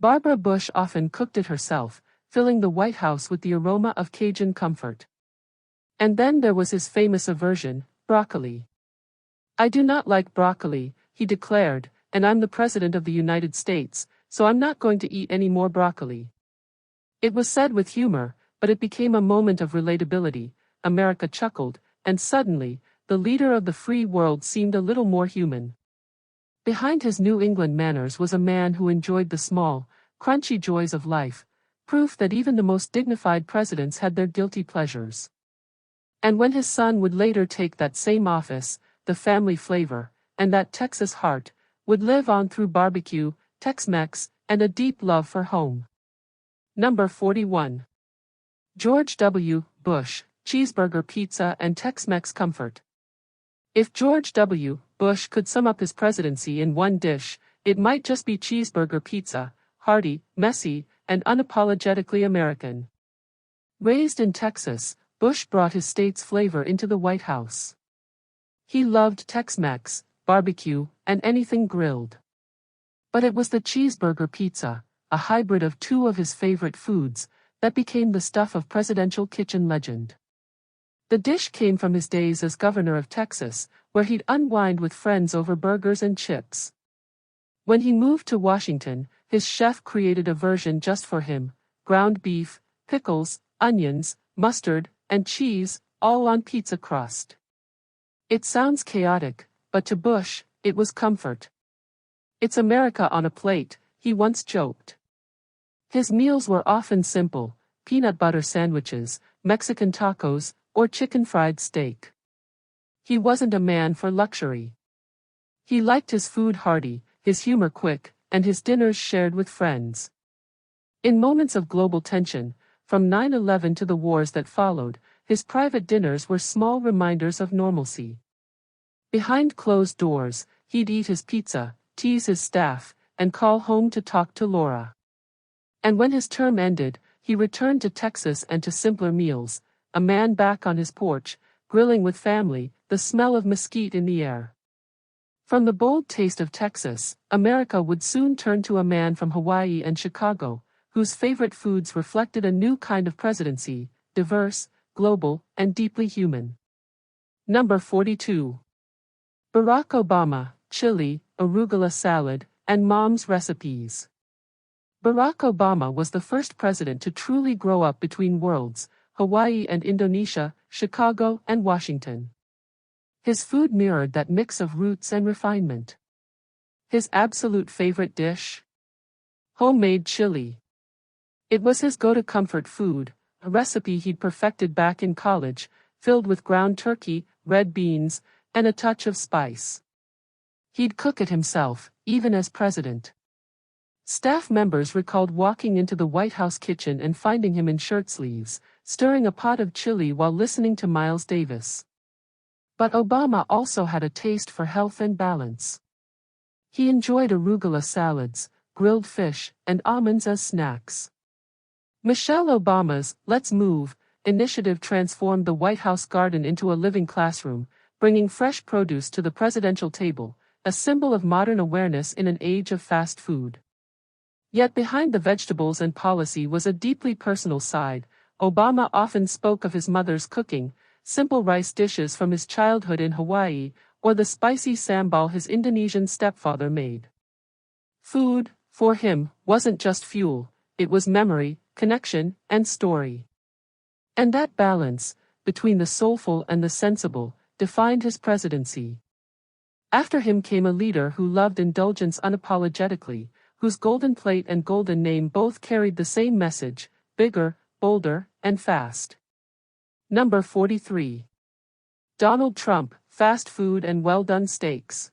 Barbara Bush often cooked it herself, filling the White House with the aroma of Cajun comfort. And then there was his famous aversion, broccoli. "I do not like broccoli," he declared, "and I'm the President of the United States, so I'm not going to eat any more broccoli." It was said with humor, but it became a moment of relatability. America chuckled, and suddenly, the leader of the free world seemed a little more human. Behind his New England manners was a man who enjoyed the small, crunchy joys of life, proof that even the most dignified presidents had their guilty pleasures. And when his son would later take that same office, the family flavor, and that Texas heart, would live on through barbecue, Tex-Mex, and a deep love for home. Number 41. George W. Bush, cheeseburger pizza and Tex-Mex comfort. If George W. Bush could sum up his presidency in one dish, it might just be cheeseburger pizza, hearty, messy, and unapologetically American. Raised in Texas, Bush brought his state's flavor into the White House. He loved Tex-Mex, barbecue, and anything grilled. But it was the cheeseburger pizza, a hybrid of two of his favorite foods, that became the stuff of presidential kitchen legend. The dish came from his days as governor of Texas, where he'd unwind with friends over burgers and chips. When he moved to Washington, his chef created a version just for him: ground beef, pickles, onions, mustard, and cheese, all on pizza crust. It sounds chaotic, but to Bush, it was comfort. "It's America on a plate," he once joked. His meals were often simple: peanut butter sandwiches, Mexican tacos, or chicken fried steak. He wasn't a man for luxury. He liked his food hearty, his humor quick, and his dinners shared with friends. In moments of global tension, from 9/11 to the wars that followed, his private dinners were small reminders of normalcy. Behind closed doors, he'd eat his pizza, tease his staff, and call home to talk to Laura. And when his term ended, he returned to Texas and to simpler meals, a man back on his porch, grilling with family, the smell of mesquite in the air. From the bold taste of Texas, America would soon turn to a man from Hawaii and Chicago, whose favorite foods reflected a new kind of presidency, diverse, global, and deeply human. Number 42. Barack Obama, chili, arugula salad, and mom's recipes. Barack Obama was the first president to truly grow up between worlds, Hawaii and Indonesia, Chicago and Washington. His food mirrored that mix of roots and refinement. His absolute favorite dish? Homemade chili. It was his go-to comfort food, a recipe he'd perfected back in college, filled with ground turkey, red beans, and a touch of spice. He'd cook it himself, even as president. Staff members recalled walking into the White House kitchen and finding him in shirt sleeves, stirring a pot of chili while listening to Miles Davis. But Obama also had a taste for health and balance. He enjoyed arugula salads, grilled fish, and almonds as snacks. Michelle Obama's Let's Move initiative transformed the White House garden into a living classroom, bringing fresh produce to the presidential table, a symbol of modern awareness in an age of fast food. Yet behind the vegetables and policy was a deeply personal side. Obama often spoke of his mother's cooking, simple rice dishes from his childhood in Hawaii, or the spicy sambal his Indonesian stepfather made. Food, for him, wasn't just fuel, it was memory, connection, and story. And that balance, between the soulful and the sensible, defined his presidency. After him came a leader who loved indulgence unapologetically, whose golden plate and golden name both carried the same message: bigger, bolder, and fast. Number 43. Donald Trump, fast food and well-done steaks.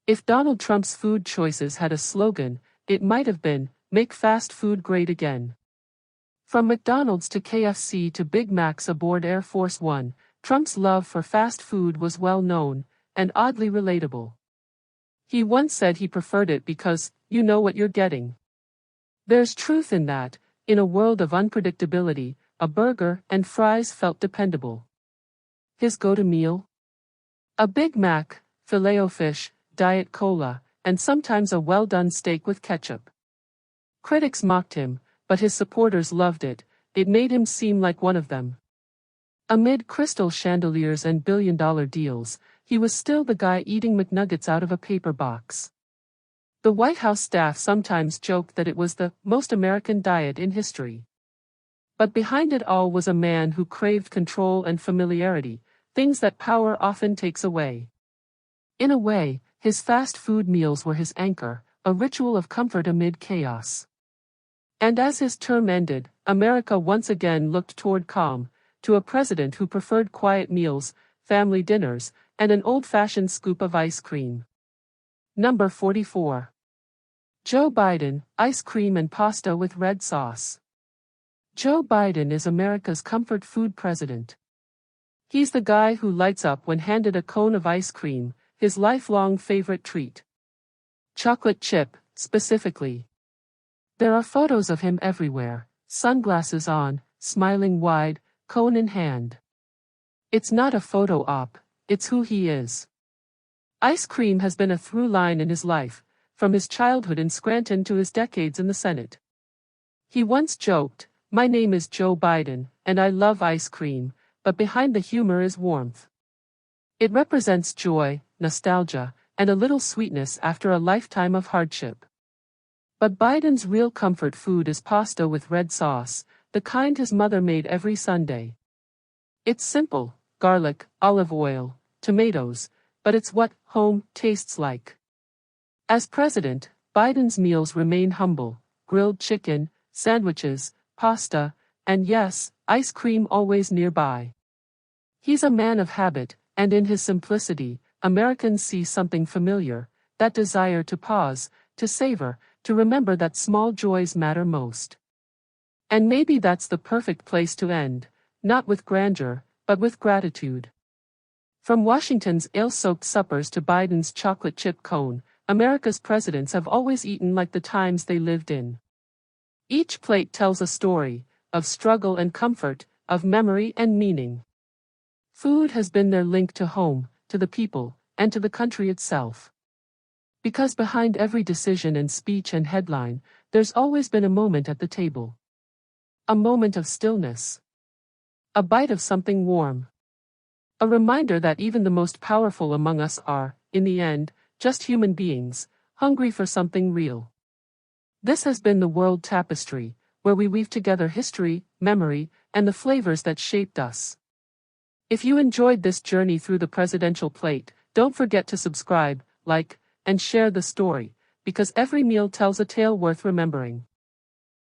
If Donald Trump's food choices had a slogan, it might have been, "Make fast food great again." From McDonald's to KFC to Big Macs aboard Air Force One, Trump's love for fast food was well known, and oddly relatable. He once said he preferred it because, you know what you're getting. There's truth in that. In a world of unpredictability, a burger and fries felt dependable. His go-to meal? A Big Mac, Filet-O-Fish, Diet Cola, and sometimes a well-done steak with ketchup. Critics mocked him, but his supporters loved it. It made him seem like one of them. Amid crystal chandeliers and billion-dollar deals, he was still the guy eating McNuggets out of a paper box. The White House staff sometimes joked that it was the most American diet in history. But behind it all was a man who craved control and familiarity, things that power often takes away. In a way, his fast food meals were his anchor, a ritual of comfort amid chaos. And as his term ended, America once again looked toward calm, to a president who preferred quiet meals, family dinners, and an old-fashioned scoop of ice cream. Number 44. Joe Biden, ice cream and pasta with red sauce. Joe Biden is America's comfort food president. He's the guy who lights up when handed a cone of ice cream, his lifelong favorite treat. Chocolate chip, specifically. There are photos of him everywhere, sunglasses on, smiling wide, cone in hand. It's not a photo op, it's who he is. Ice cream has been a through line in his life, from his childhood in Scranton to his decades in the Senate. He once joked, "My name is Joe Biden, and I love ice cream," but behind the humor is warmth. It represents joy, nostalgia, and a little sweetness after a lifetime of hardship. But Biden's real comfort food is pasta with red sauce, the kind his mother made every Sunday. It's simple: garlic, olive oil, tomatoes, but it's what home tastes like. As president, Biden's meals remain humble: grilled chicken, sandwiches, pasta, and yes, ice cream always nearby. He's a man of habit, and in his simplicity, Americans see something familiar, that desire to pause, to savor, to remember that small joys matter most. And maybe that's the perfect place to end, not with grandeur, but with gratitude. From Washington's ale-soaked suppers to Biden's chocolate chip cone, America's presidents have always eaten like the times they lived in. Each plate tells a story, of struggle and comfort, of memory and meaning. Food has been their link to home, to the people, and to the country itself. Because behind every decision and speech and headline, there's always been a moment at the table. A moment of stillness. A bite of something warm. A reminder that even the most powerful among us are, in the end, just human beings, hungry for something real. This has been the World Tapestry, where we weave together history, memory, and the flavors that shaped us. If you enjoyed this journey through the presidential plate, don't forget to subscribe, like, and share the story, because every meal tells a tale worth remembering.